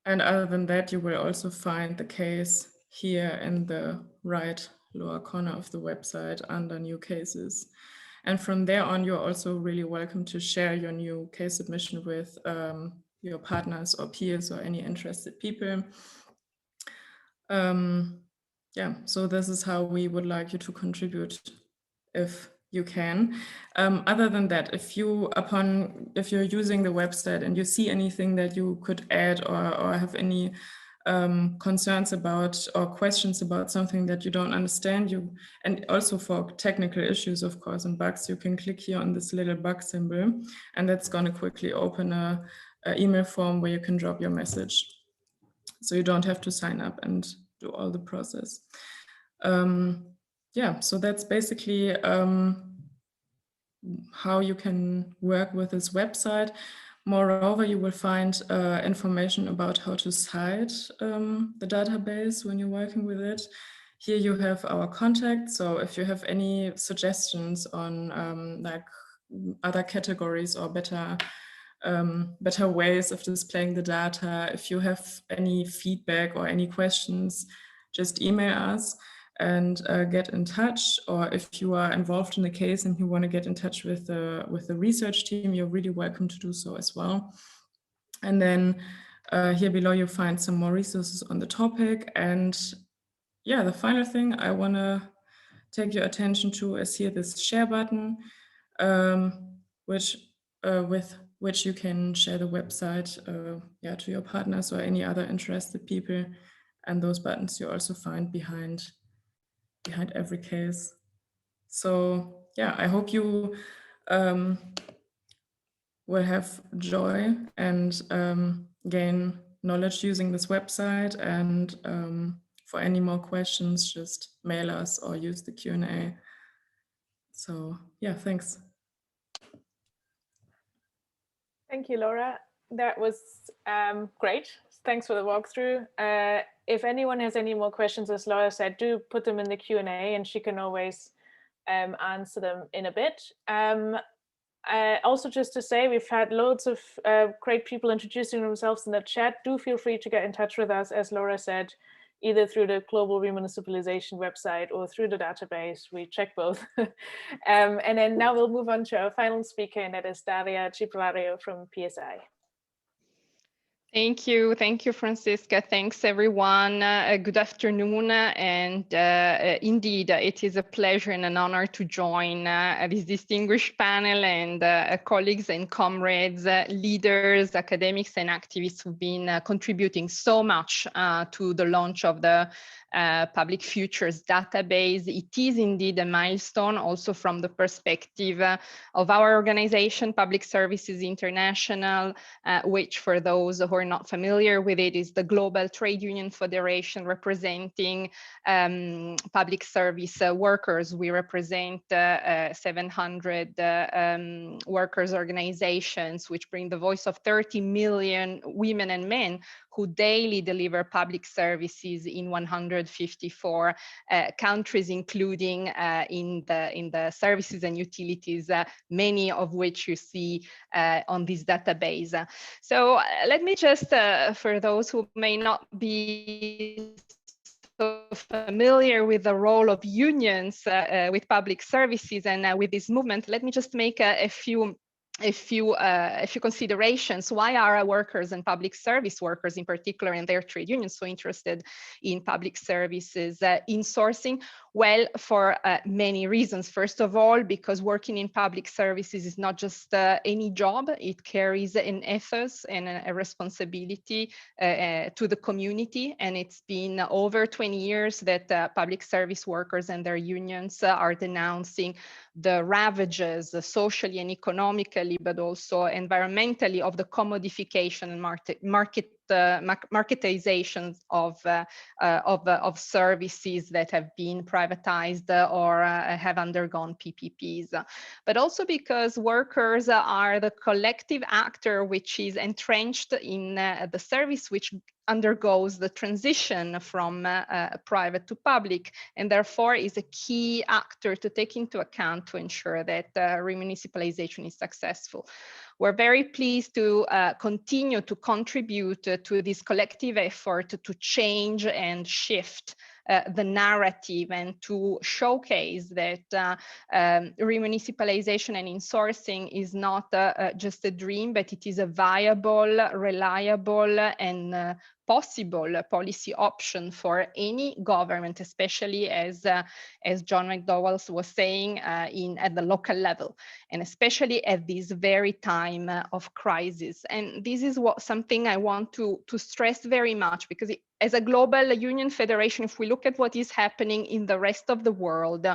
And other than that, you will also find the case here in the right lower corner of the website under New Cases. And from there on, you're also really welcome to share your new case submission with your partners or peers or any interested people. Yeah, so this is how we would like you to contribute if you can. Other than that, if you're using the website and you see anything that you could add or have any concerns about or questions about something that you don't understand, and also for technical issues, of course, and bugs, you can click here on this little bug symbol, and that's going to quickly open a email form where you can drop your message. So you don't have to sign up and do all the process. Yeah, so that's basically how you can work with this website. Moreover, you will find information about how to cite the database when you're working with it. Here you have our contact. So if you have any suggestions on like other categories or better ways of displaying the data, if you have any feedback or any questions, just email us and get in touch. Or if you are involved in the case and you want to get in touch with the research team, you're really welcome to do so as well. And then here below you find some more resources on the topic. And yeah, the final thing I want to take your attention to is here this share button, with which you can share the website to your partners or any other interested people. And those buttons you also find behind every case. So yeah, I hope you will have joy and gain knowledge using this website. And for any more questions, just mail us or use the Q&A. So yeah, thanks. Thank you, Laura. That was great. Thanks for the walkthrough. If anyone has any more questions, as Laura said, do put them in the Q&A and she can always answer them in a bit. Also, just to say, we've had loads of great people introducing themselves in the chat. Do feel free to get in touch with us, as Laura said, either through the Global Remunicipalization website or through the database. We check both. And then now we'll move on to our final speaker, and that is Daria Ciprario from PSI. Thank you, Francisca. Thanks, everyone. Good afternoon. And indeed, it is a pleasure and an honor to join this distinguished panel and colleagues and comrades, leaders, academics, and activists who've been contributing so much to the launch of the Public Futures database. It is indeed a milestone also from the perspective of our organization, Public Services International, which for those who are not familiar with it is the global trade union federation representing public service workers. We represent 700 workers organizations, which bring the voice of 30 million women and men who daily deliver public services in 154 countries, including in the services and utilities, many of which you see on this database. So let me just, for those who may not be so familiar with the role of unions with public services and with this movement, let me just make a few considerations. Why are our workers and public service workers in particular and their trade unions so interested in public services insourcing? Well, for many reasons. First of all, because working in public services is not just any job, it carries an ethos and a responsibility to the community. And it's been over 20 years that public service workers and their unions are denouncing the ravages socially and economically, but also environmentally, of the commodification and marketization of services that have been privatized or have undergone PPPs. But also because workers are the collective actor which is entrenched in the service which undergoes the transition from private to public, and therefore is a key actor to take into account to ensure that remunicipalization is successful. We're very pleased to continue to contribute to this collective effort to change and shift the narrative and to showcase that remunicipalization and insourcing is not just a dream, but it is a viable, reliable, and possible policy option for any government, especially as John McDowell was saying, at the local level, and especially at this very time of crisis. And this is something I want to stress very much, because as a global union federation, if we look at what is happening in the rest of the world,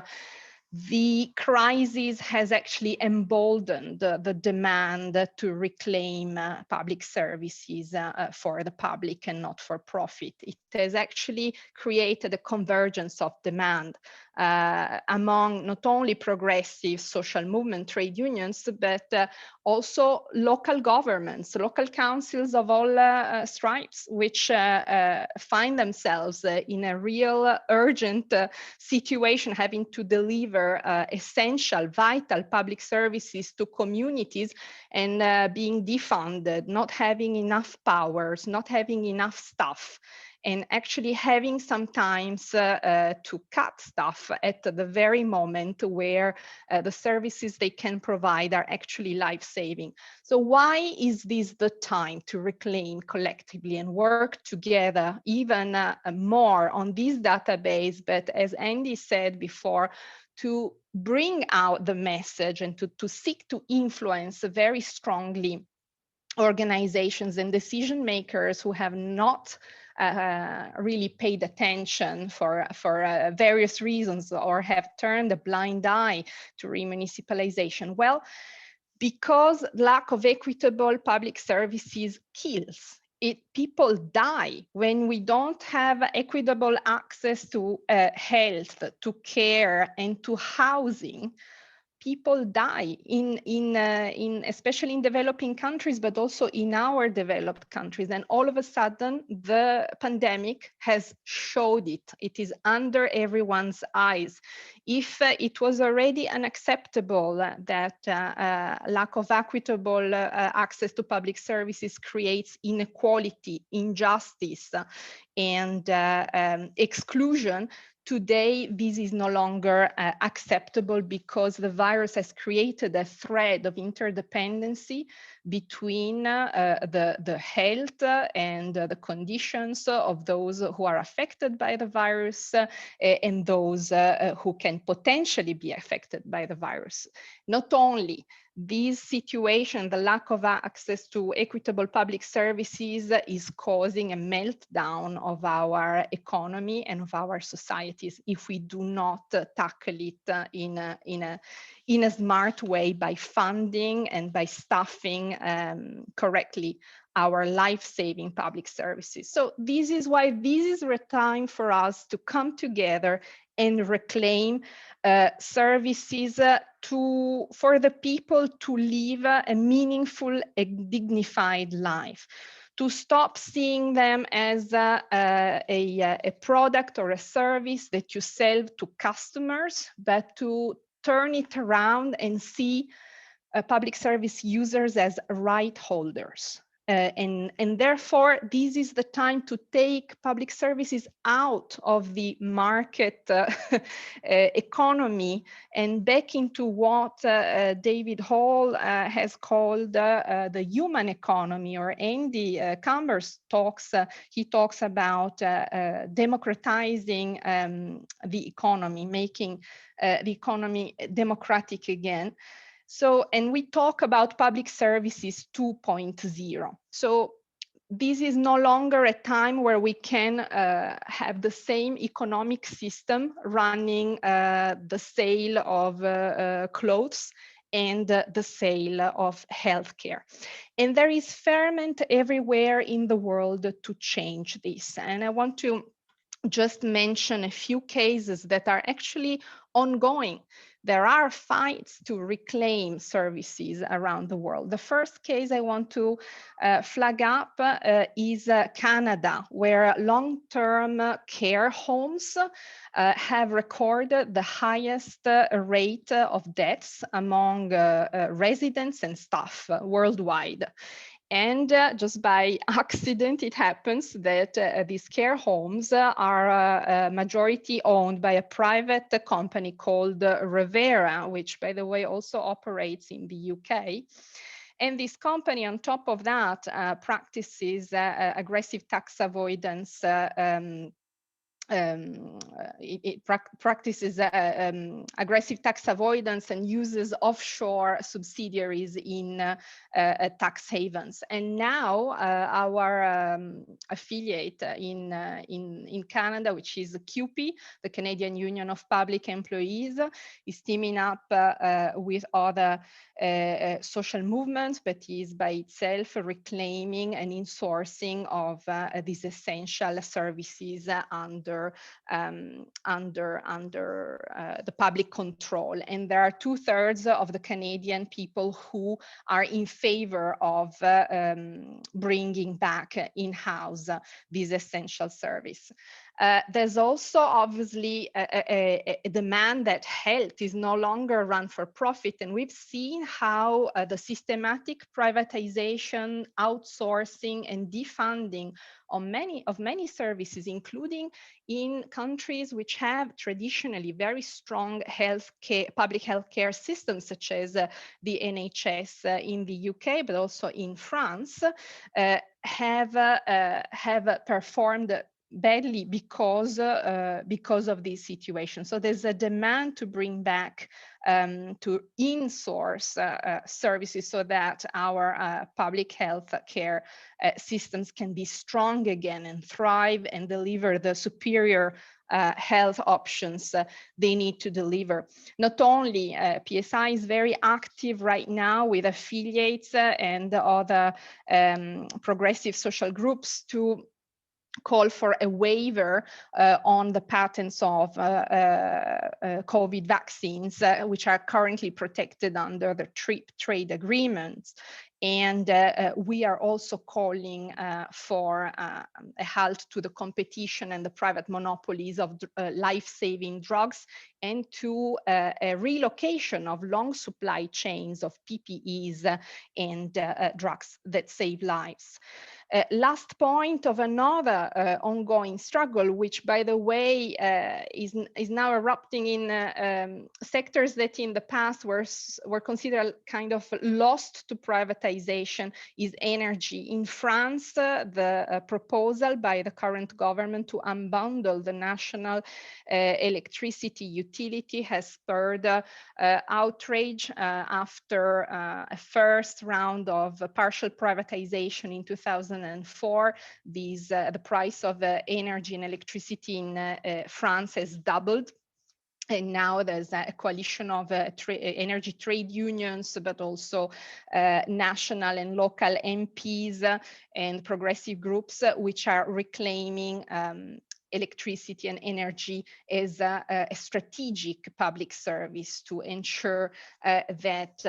the crisis has actually emboldened the demand to reclaim public services for the public and not for profit. It has actually created a convergence of demand among not only progressive social movement trade unions, but also local governments, local councils of all stripes, which find themselves in a real urgent situation, having to deliver essential, vital public services to communities and being defunded, not having enough powers, not having enough staff, and actually having sometimes to cut staff at the very moment where the services they can provide are actually life-saving. So why is this the time to reclaim collectively and work together even more on this database, but as Andy said before, to bring out the message and to seek to influence very strongly organizations and decision makers who have not really paid attention for various reasons, or have turned a blind eye to remunicipalization? Well, because lack of equitable public services kills. People die when we don't have equitable access to health, to care, and to housing. People die especially in developing countries, but also in our developed countries. And all of a sudden, the pandemic has showed it. It is under everyone's eyes. If it was already unacceptable that lack of equitable access to public services creates inequality, injustice, and exclusion, today, this is no longer acceptable, because the virus has created a thread of interdependency between the health and the conditions of those who are affected by the virus and those who can potentially be affected by the virus. Not only this situation, the lack of access to equitable public services, is causing a meltdown of our economy and of our societies if we do not tackle it in a smart way by funding and by staffing correctly our life-saving public services. So this is why this is a time for us to come together and reclaim services for the people to live a meaningful and dignified life, to stop seeing them as a product or a service that you sell to customers, but to turn it around and see public service users as right holders. And therefore, this is the time to take public services out of the market economy and back into what David Hall has called the human economy, or Andy Chambers talks, he talks about democratizing the economy, making the economy democratic again. So, and we talk about public services 2.0. So this is no longer a time where we can have the same economic system running the sale of clothes and the sale of healthcare. And there is ferment everywhere in the world to change this. And I want to just mention a few cases that are actually ongoing. There are fights to reclaim services around the world. The first case I want to flag up is Canada, where long-term care homes have recorded the highest rate of deaths among residents and staff worldwide. And just by accident, it happens that these care homes are majority owned by a private company called Revera, which, by the way, also operates in the UK. And this company, on top of that, practices aggressive tax avoidance. It practices aggressive tax avoidance and uses offshore subsidiaries in tax havens. And now our affiliate in Canada, which is CUPE, the Canadian Union of Public Employees, is teaming up with other social movements, but is by itself reclaiming and insourcing of these essential services under the public control. And there are 2/3 of the Canadian people who are in favor of bringing back in-house this essential service. There's also obviously a demand that health is no longer run for profit. And we've seen how the systematic privatization, outsourcing, and defunding of many services, including in countries which have traditionally very strong public healthcare systems, such as the NHS in the UK, but also in France, have performed badly because of this situation. So there's a demand to bring back to in-source services so that our public health care systems can be strong again and thrive and deliver the superior health options they need to deliver. Not only PSI is very active right now with affiliates and other progressive social groups to call for a waiver on the patents of COVID vaccines, which are currently protected under the trade agreements. And we are also calling for a halt to the competition and the private monopolies of life-saving drugs, and to a relocation of long supply chains of PPEs and drugs that save lives. Last point of another ongoing struggle, which, by the way, is now erupting in sectors that in the past were considered kind of lost to privatization, is energy. In France, the proposal by the current government to unbundle the national electricity utility has spurred outrage after a first round of partial privatization in 2004. The price of energy and electricity in France has doubled. And now there's a coalition of energy trade unions, but also national and local MPs and progressive groups, which are reclaiming electricity and energy as a strategic public service to ensure that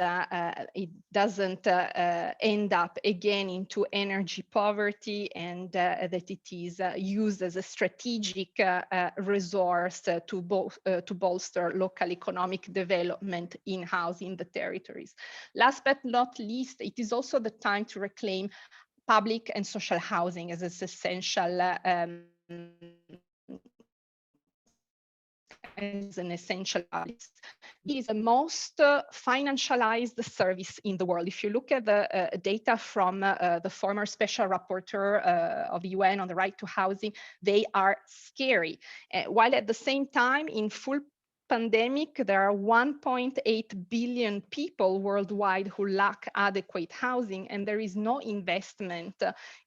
it doesn't end up again into energy poverty, and that it is used as a strategic resource to bolster local economic development in-house in the territories. Last but not least, it is also the time to reclaim public and social housing as its essential as an essential service. It is the most financialized service in the world. If you look at the data from the former special rapporteur of the UN on the right to housing, they are scary. While at the same time, in full pandemic, there are 1.8 billion people worldwide who lack adequate housing, and there is no investment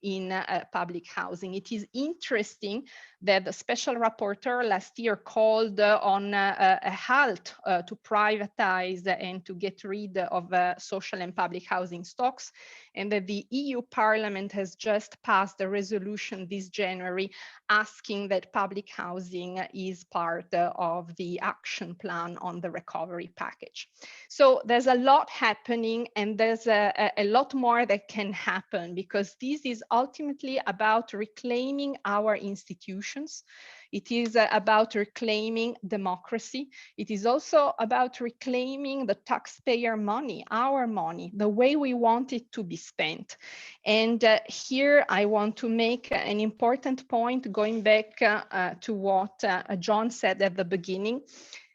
in public housing. It is interesting that the special rapporteur last year called on a halt to privatize and to get rid of social and public housing stocks, and that the EU Parliament has just passed a resolution this January asking that public housing is part of the action plan on the recovery package. So there's a lot happening, and there's a lot more that can happen, because this is ultimately about reclaiming our institutions. It is about reclaiming democracy. It is also about reclaiming the taxpayer money, our money, the way we want it to be spent. And here I want to make an important point, going back to what John said at the beginning.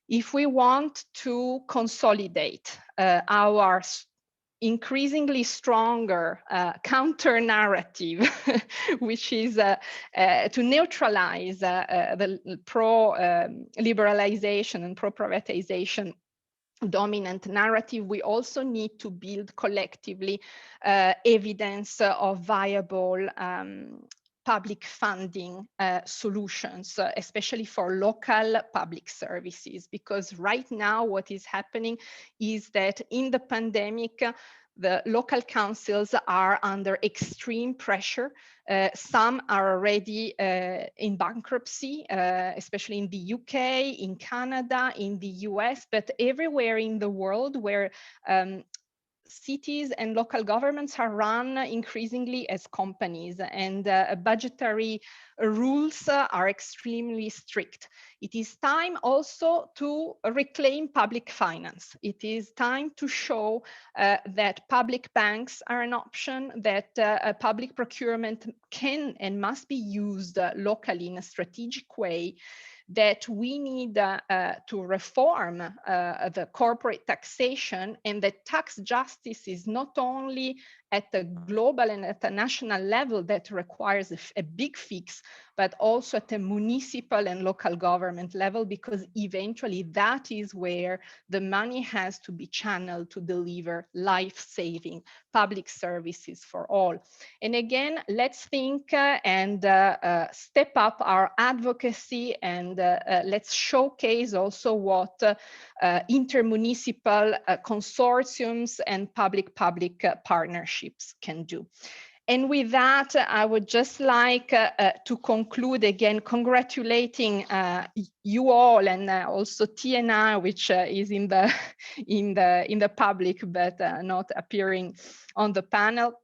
If we want to consolidate our increasingly stronger counter narrative, which is to neutralize the pro-liberalization and pro-privatization dominant narrative, we also need to build collectively evidence of viable public funding solutions, especially for local public services, because right now what is happening is that in the pandemic, the local councils are under extreme pressure. Some are already in bankruptcy, especially in the UK, in Canada, in the US, but everywhere in the world where cities and local governments are run increasingly as companies, and budgetary rules are extremely strict. It is time also to reclaim public finance. It is time to show that public banks are an option, that public procurement can and must be used locally in a strategic way, that we need to reform the corporate taxation, and that tax justice is not only at the global and at the national level that requires a big fix, but also at the municipal and local government level, because eventually that is where the money has to be channeled to deliver life-saving public services for all. And again, let's think and step up our advocacy, and let's showcase also what intermunicipal consortiums and public-public partnerships can do. And with that, I would just like to conclude again, congratulating you all, and also Tiana, which is in the public but not appearing on the panel,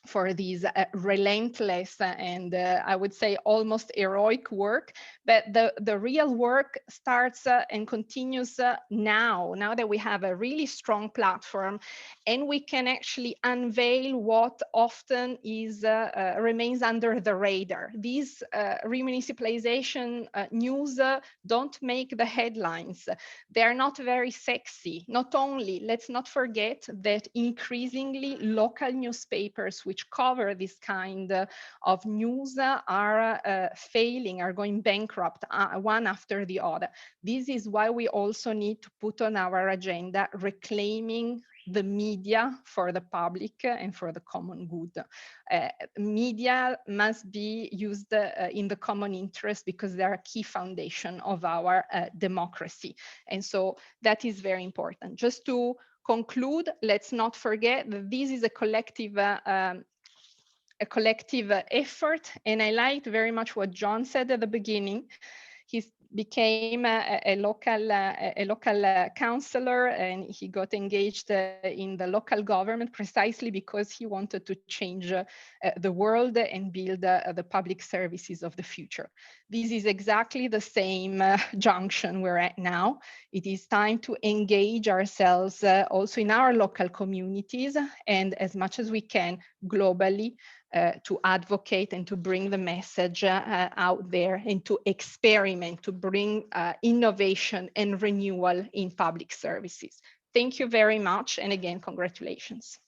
for these relentless and I would say almost heroic work. But the real work starts and continues now that we have a really strong platform, and we can actually unveil what often is remains under the radar. These remunicipalization news don't make the headlines. They are not very sexy. Not only, let's not forget that increasingly local newspapers which cover this kind of news are failing, are going bankrupt one after the other. This is why we also need to put on our agenda reclaiming the media for the public and for the common good. Media must be used in the common interest, because they are a key foundation of our democracy. And so that is very important. Just to conclude, let's not forget that this is a collective effort. And I liked very much what John said at the beginning. He became a local councillor, and he got engaged in the local government precisely because he wanted to change the world and build the public services of the future. This is exactly the same junction we're at now. It is time to engage ourselves also in our local communities, and as much as we can globally, to advocate and to bring the message out there and to experiment, to bring innovation and renewal in public services. Thank you very much. And again, congratulations.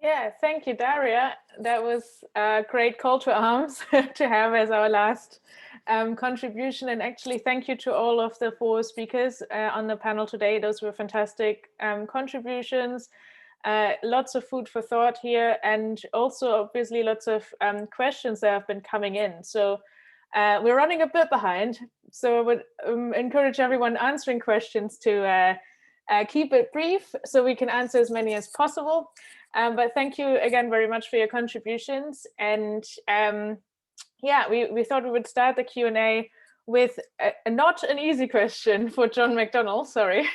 Yeah, thank you, Daria. That was a great call to arms to have as our last contribution. And actually, thank you to all of the 4 speakers on the panel today. Those were fantastic contributions. Lots of food for thought here, and also obviously lots of questions that have been coming in. So we're running a bit behind. So I would encourage everyone answering questions to keep it brief so we can answer as many as possible. But thank you again very much for your contributions. And yeah, we thought we would start the Q&A with not an easy question for John McDonnell, sorry.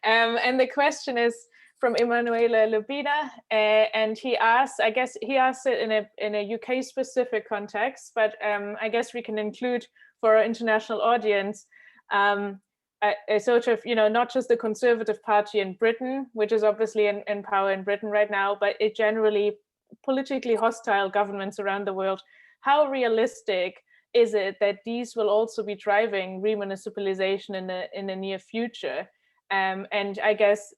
And the question is from Emanuela Lubina, and he asks, I guess he asked it in a UK specific context, but I guess we can include for our international audience a sort of, not just the Conservative Party in Britain, which is obviously in power in Britain right now, but it generally politically hostile governments around the world. How realistic is it that these will also be driving remunicipalization in the near future? And I guess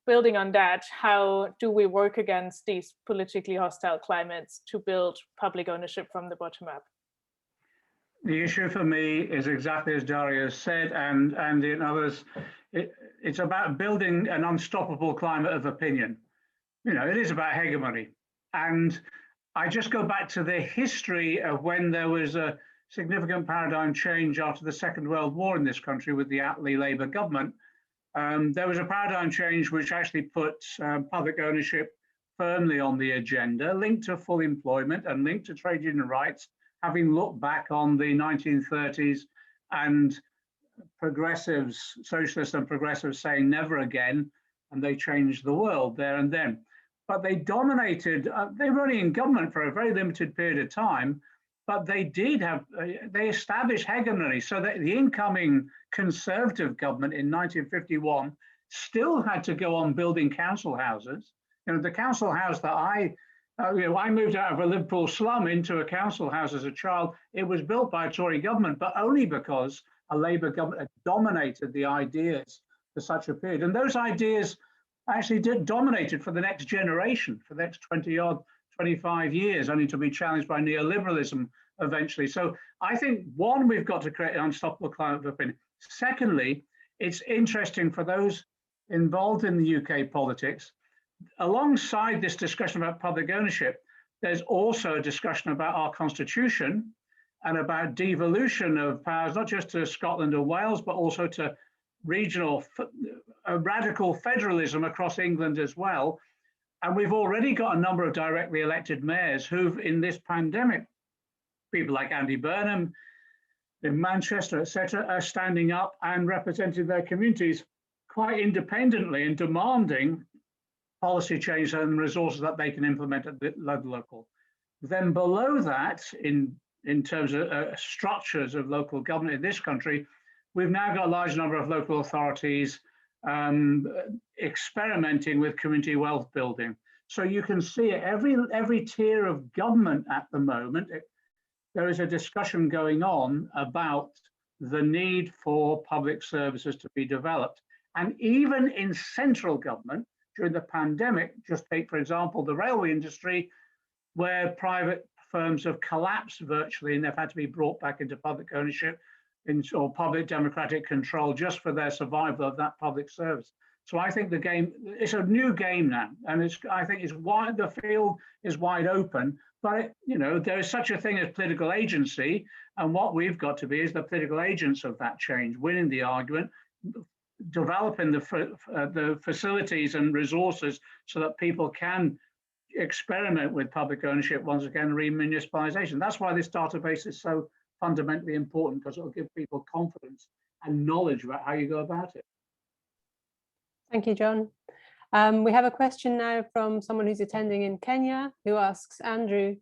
building on that, how do we work against these politically hostile climates to build public ownership from the bottom up? The issue for me is exactly as Daria said, and in others, it's about building an unstoppable climate of opinion. It is about hegemony. And I just go back to the history of when there was a significant paradigm change after the Second World War in this country with the Attlee Labour government. There was a paradigm change which actually put public ownership firmly on the agenda, linked to full employment and linked to trade union rights, having looked back on the 1930s and progressives, socialists and progressives saying never again, and they changed the world there and then. But they dominated, they were only in government for a very limited period of time, but they established hegemony so that the incoming Conservative government in 1951 still had to go on building council houses. The council house that I moved out of a Liverpool slum into a council house as a child. It was built by a Tory government, but only because a Labour government had dominated the ideas for such a period. And those ideas actually dominated for the next generation, for the next 25 years, only to be challenged by neoliberalism eventually. So I think, one, we've got to create an unstoppable climate of opinion. Secondly, it's interesting for those involved in the UK politics. Alongside this discussion about public ownership, there's also a discussion about our constitution and about devolution of powers, not just to Scotland or Wales, but also to regional, radical federalism across England as well. And we've already got a number of directly elected mayors who've, in this pandemic, people like Andy Burnham in Manchester, etc., are standing up and representing their communities quite independently and demanding policy change and resources that they can implement at the local. Then below that, in terms of structures of local government in this country, we've now got a large number of local authorities experimenting with community wealth building. So you can see at every tier of government at the moment, there is a discussion going on about the need for public services to be developed. And even in central government, during the pandemic, just take, for example, the railway industry, where private firms have collapsed virtually and they've had to be brought back into public ownership or public democratic control just for their survival of that public service. So I think the game, it's a new game now, and I think it's wide, the field is wide open, but there is such a thing as political agency, and what we've got to be is the political agents of that change, winning the argument, developing the facilities and resources so that people can experiment with public ownership, once again, remunicipalization. That's why this database is so fundamentally important, because it will give people confidence and knowledge about how you go about it. Thank you, John. We have a question now from someone who's attending in Kenya, who asks, Andrew,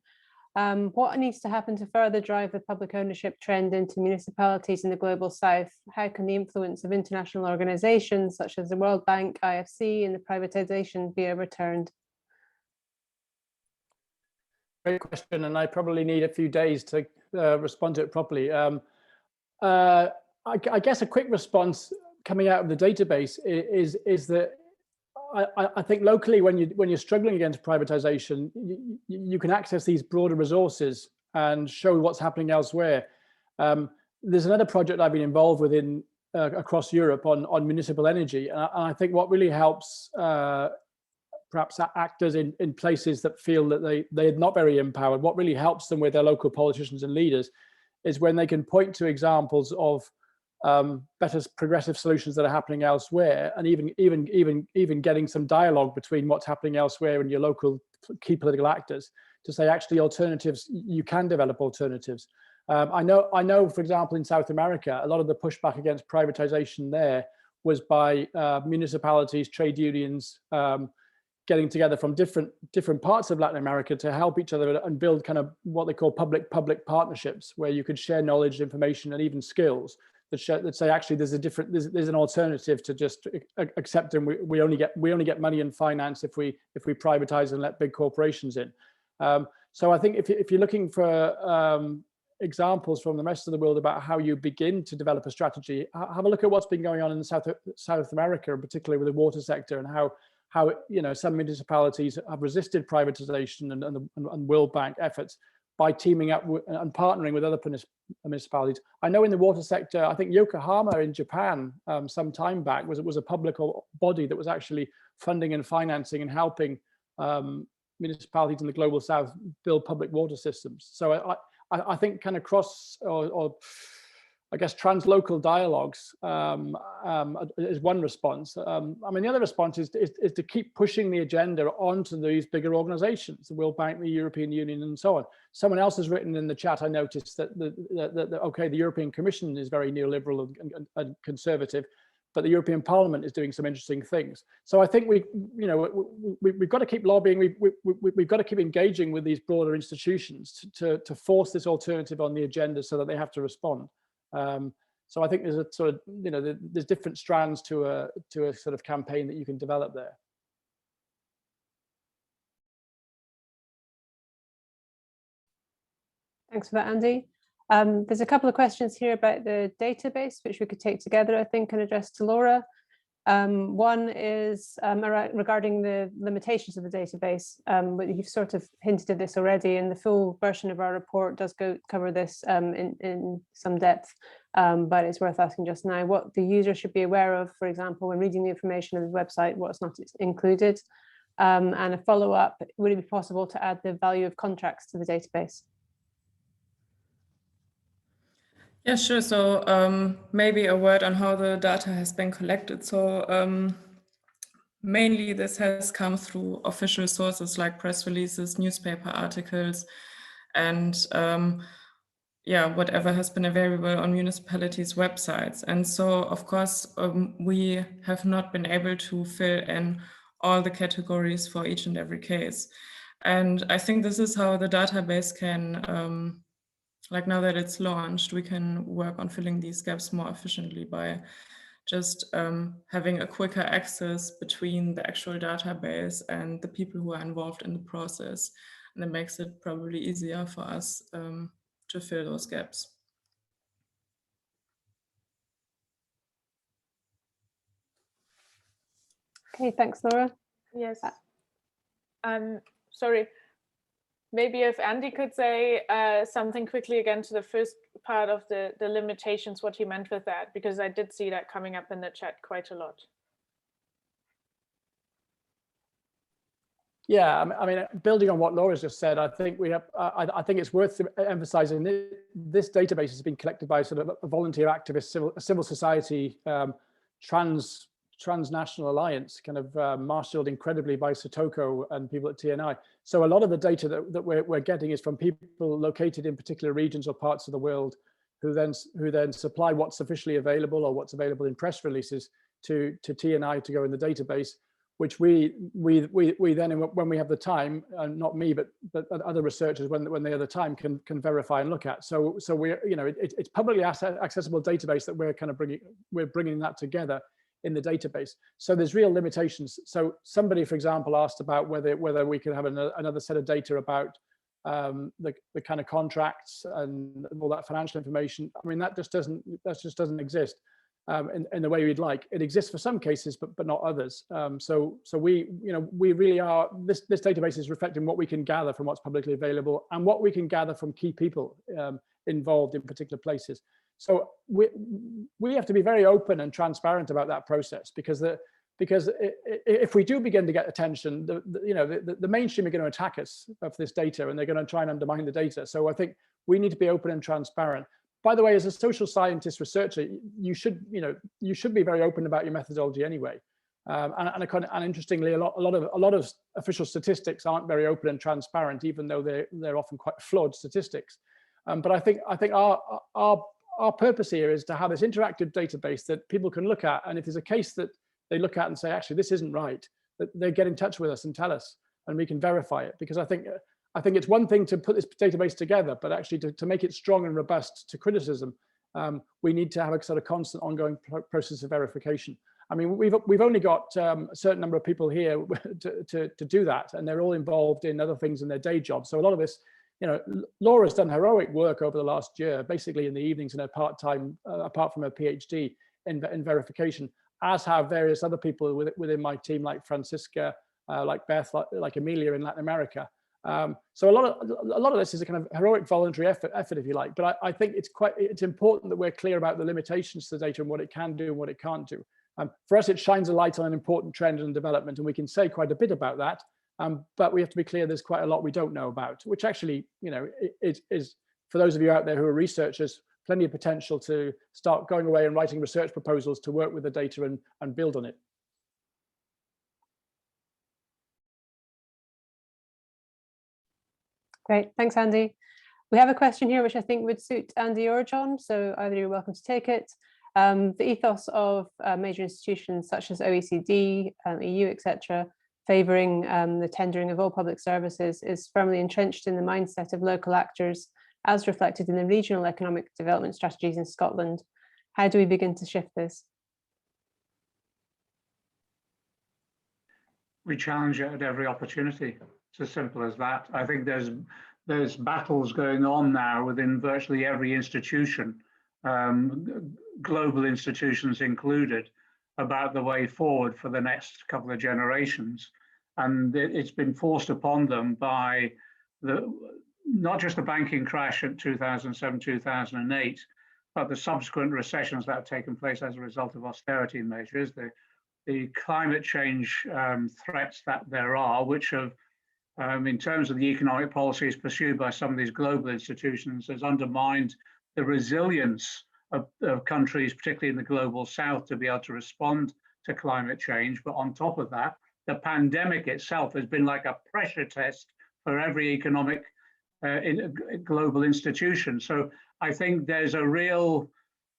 what needs to happen to further drive the public ownership trend into municipalities in the global south? How can the influence of international organizations such as the World Bank, IFC, and the privatization be overturned? great question, and I probably need a few days to respond to it properly. I guess a quick response coming out of the database is that I think locally, when you're struggling against privatization, you can access these broader resources and show what's happening elsewhere. There's another project I've been involved with across Europe on municipal energy, and I think what really helps perhaps actors in places that feel that they're not very empowered, what really helps them with their local politicians and leaders is when they can point to examples of better progressive solutions that are happening elsewhere, and even getting some dialogue between what's happening elsewhere and your local key political actors to say, actually, alternatives, you can develop alternatives. I know, for example, in South America, a lot of the pushback against privatization there was by municipalities, trade unions, getting together from different parts of Latin America to help each other and build kind of what they call public-public partnerships, where you could share knowledge, information, and even skills that say, actually, there's an alternative to just accepting we only get money and finance if we privatize and let big corporations in. So I think if you're looking for examples from the rest of the world about how you begin to develop a strategy, have a look at what's been going on in South America, particularly with the water sector, and how some municipalities have resisted privatization and World Bank efforts by teaming up and partnering with other municipalities. I know in the water sector, I think Yokohama in Japan some time back was a public body that was actually funding and financing and helping municipalities in the global south build public water systems. So I think kind of cross or I guess translocal dialogues is one response. I mean, the other response is to keep pushing the agenda onto these bigger organizations, the World Bank, the European Union, and so on. Someone else has written in the chat, I noticed that okay, the European Commission is very neoliberal and conservative, but the European Parliament is doing some interesting things. So I think we've got to keep lobbying. We've got to keep engaging with these broader institutions to force this alternative on the agenda so that they have to respond. So I think there's a sort of, there's different strands to a sort of campaign that you can develop there. Thanks for that, Andy. There's a couple of questions here about the database, which we could take together, I think, and address to Laura. One is regarding the limitations of the database, but you've sort of hinted at this already, and the full version of our report does cover this in some depth, but it's worth asking just now what the user should be aware of, for example, when reading the information on the website, what's not included, and a follow-up, would it be possible to add the value of contracts to the database? Yeah, sure. So maybe a word on how the data has been collected. So mainly this has come through official sources like press releases, newspaper articles, and whatever has been available on municipalities' websites. And so, of course, we have not been able to fill in all the categories for each and every case. And I think this is how the database can like now that it's launched, we can work on filling these gaps more efficiently by just having a quicker access between the actual database and the people who are involved in the process. And it makes it probably easier for us to fill those gaps. Okay, thanks, Laura. Yes. Sorry. Maybe if Andy could say something quickly again to the first part of the limitations, what he meant with that, because I did see that coming up in the chat quite a lot. Yeah, I mean, building on what Laura's just said, I think we have. I think it's worth emphasising that this database has been collected by sort of a volunteer activist, civil society, transnational alliance, kind of marshaled incredibly by Satoko and people at TNI. So a lot of the data that we're getting is from people located in particular regions or parts of the world, who then supply what's officially available or what's available in press releases to TNI to go in the database, which we then, when we have the time, not me, but other researchers, when they have the time, can verify and look at. So we're, it's publicly accessible database that we're bringing that together in the database. So there's real limitations. So somebody, for example, asked about whether we could have another set of data about the kind of contracts and all that financial information. I mean, that just doesn't exist in the way we'd like. It exists for some cases, but not others. So we really are, this database is reflecting what we can gather from what's publicly available and what we can gather from key people involved in particular places. So we have to be very open and transparent about that process, because if we do begin to get attention, the mainstream are going to attack us for this data, and they're going to try and undermine the data. So I think we need to be open and transparent. By the way, as a social scientist researcher, you should be very open about your methodology anyway. And interestingly, a lot of official statistics aren't very open and transparent, even though they're often quite flawed statistics. But I think our purpose here is to have this interactive database that people can look at, and if there's a case that they look at and say, actually, this isn't right, that they get in touch with us and tell us, and we can verify it. Because I think it's one thing to put this database together, but actually to make it strong and robust to criticism, we need to have a sort of constant ongoing process of verification. I mean, we've only got a certain number of people here to do that, and they're all involved in other things in their day job. So a lot of this, Laura's done heroic work over the last year, basically in the evenings in her part-time, apart from her PhD in verification, as have various other people within my team, like Francisca, like Beth, like Amelia in Latin America. So a lot of this is a kind of heroic voluntary effort, if you like. But I think it's important that we're clear about the limitations to the data and what it can do and what it can't do. For us, it shines a light on an important trend and development, and we can say quite a bit about that. But we have to be clear there's quite a lot we don't know about, which actually, is for those of you out there who are researchers, plenty of potential to start going away and writing research proposals to work with the data and build on it. Great, thanks, Andy. We have a question here which I think would suit Andy or John, so either you're welcome to take it. The ethos of major institutions such as OECD, EU, etc., favouring the tendering of all public services is firmly entrenched in the mindset of local actors, as reflected in the regional economic development strategies in Scotland. How do we begin to shift this? We challenge it at every opportunity. It's as simple as that. I think there's battles going on now within virtually every institution, global institutions included, about the way forward for the next couple of generations. And it's been forced upon them by not just the banking crash in 2007, 2008, but the subsequent recessions that have taken place as a result of austerity measures, the climate change threats that there are, which have, in terms of the economic policies pursued by some of these global institutions, has undermined the resilience of countries, particularly in the global south, to be able to respond to climate change. But on top of that, the pandemic itself has been like a pressure test for every economic global institution. So I think there's a real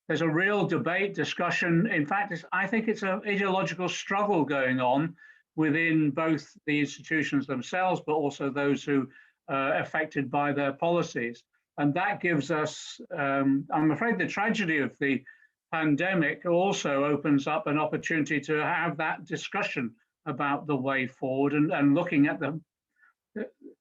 debate, discussion. In fact, I think it's an ideological struggle going on within both the institutions themselves, but also those who are affected by their policies. And that gives us, I'm afraid the tragedy of the pandemic also opens up an opportunity to have that discussion about the way forward and looking at the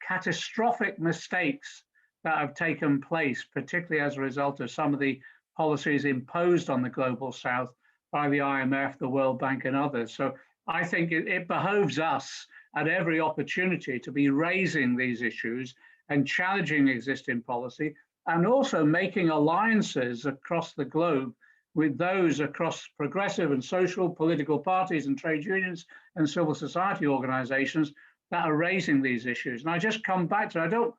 catastrophic mistakes that have taken place, particularly as a result of some of the policies imposed on the global south by the IMF, the World Bank, and others. So I think it behoves us at every opportunity to be raising these issues and challenging existing policy, and also making alliances across the globe with those across progressive and social political parties and trade unions and civil society organizations that are raising these issues. And I just come back to, I don't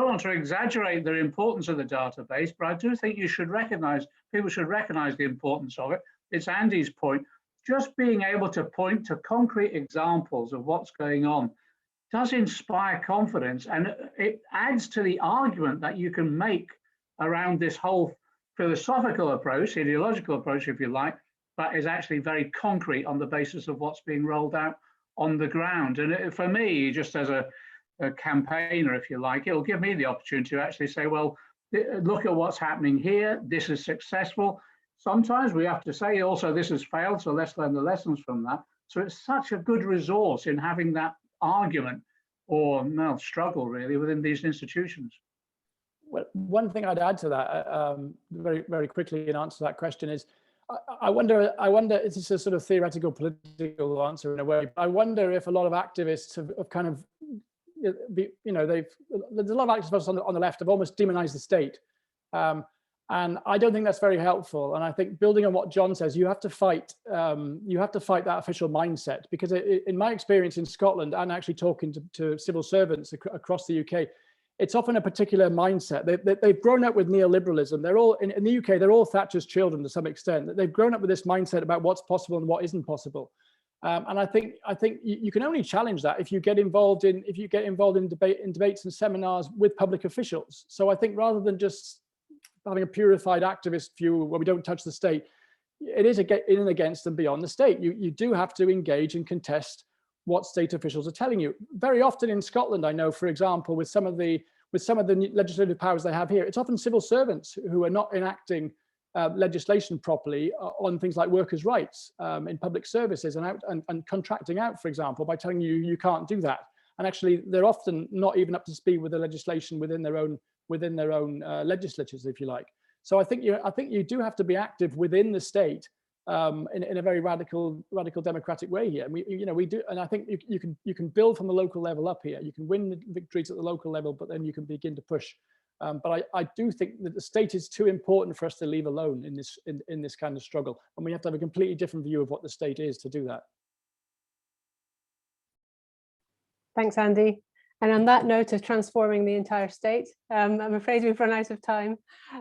want to exaggerate the importance of the database, but I do think people should recognize the importance of it. It's Andy's point. Just being able to point to concrete examples of what's going on does inspire confidence, and it adds to the argument that you can make around this whole philosophical approach, ideological approach, if you like, but is actually very concrete on the basis of what's being rolled out on the ground. And for me, just as a campaigner, if you like, it'll give me the opportunity to actually say, well, look at what's happening here. This is successful. Sometimes we have to say also this has failed, so let's learn the lessons from that. So it's such a good resource in having that argument or now struggle really within these institutions? Well, one thing I'd add to that very quickly in answer to that question is, I wonder, this is a sort of theoretical political answer in a way, I wonder if a lot of activists have kind of, there's a lot of activists on the left have almost demonized the state. And I don't think that's very helpful. And I think building on what John says, you have to fight that official mindset, because in my experience in Scotland and actually talking to civil servants across the UK, it's often a particular mindset. They've grown up with neoliberalism. They're all in the UK. They're all Thatcher's children to some extent. They've grown up with this mindset about what's possible and what isn't possible. And I think you can only challenge that if you get involved in debates and seminars with public officials. So I think rather than just having a purified activist view where we don't touch the state, it is in and against and beyond the state. You do have to engage and contest what state officials are telling you. Very often in Scotland, I know, for example, with some of the legislative powers they have here, it's often civil servants who are not enacting legislation properly on things like workers' rights in public services and contracting out, for example, by telling you can't do that. And actually, they're often not even up to speed with the legislation within their own legislatures, if you like. So I think you do have to be active within the state in a very radical democratic way here. And we do, and I think you can build from the local level up here. You can win the victories at the local level, but then you can begin to push. But I do think that the state is too important for us to leave alone in this kind of struggle, and we have to have a completely different view of what the state is to do that. Thanks, Andy. And on that note of transforming the entire state, I'm afraid we've run out of time,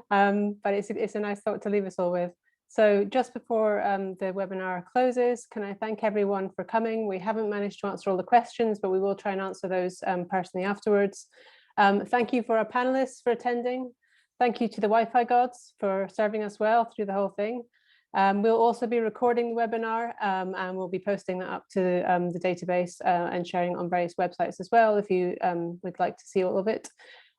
but it's a nice thought to leave us all with. So just before the webinar closes, can I thank everyone for coming? We haven't managed to answer all the questions, but we will try and answer those personally afterwards. Thank you for our panelists for attending. Thank you to the Wi-Fi gods for serving us well through the whole thing. We'll also be recording the webinar and we'll be posting that up to the database and sharing on various websites as well if you would like to see all of it.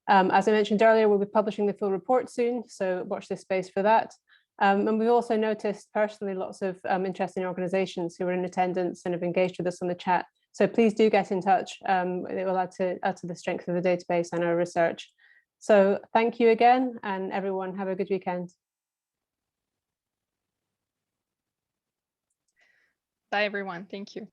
As I mentioned earlier, we'll be publishing the full report soon, so watch this space for that. And we've also noticed personally lots of interesting organizations who are in attendance and have engaged with us on the chat. So please do get in touch. It will add to the strength of the database and our research. So thank you again, and everyone have a good weekend. Bye, everyone. Thank you.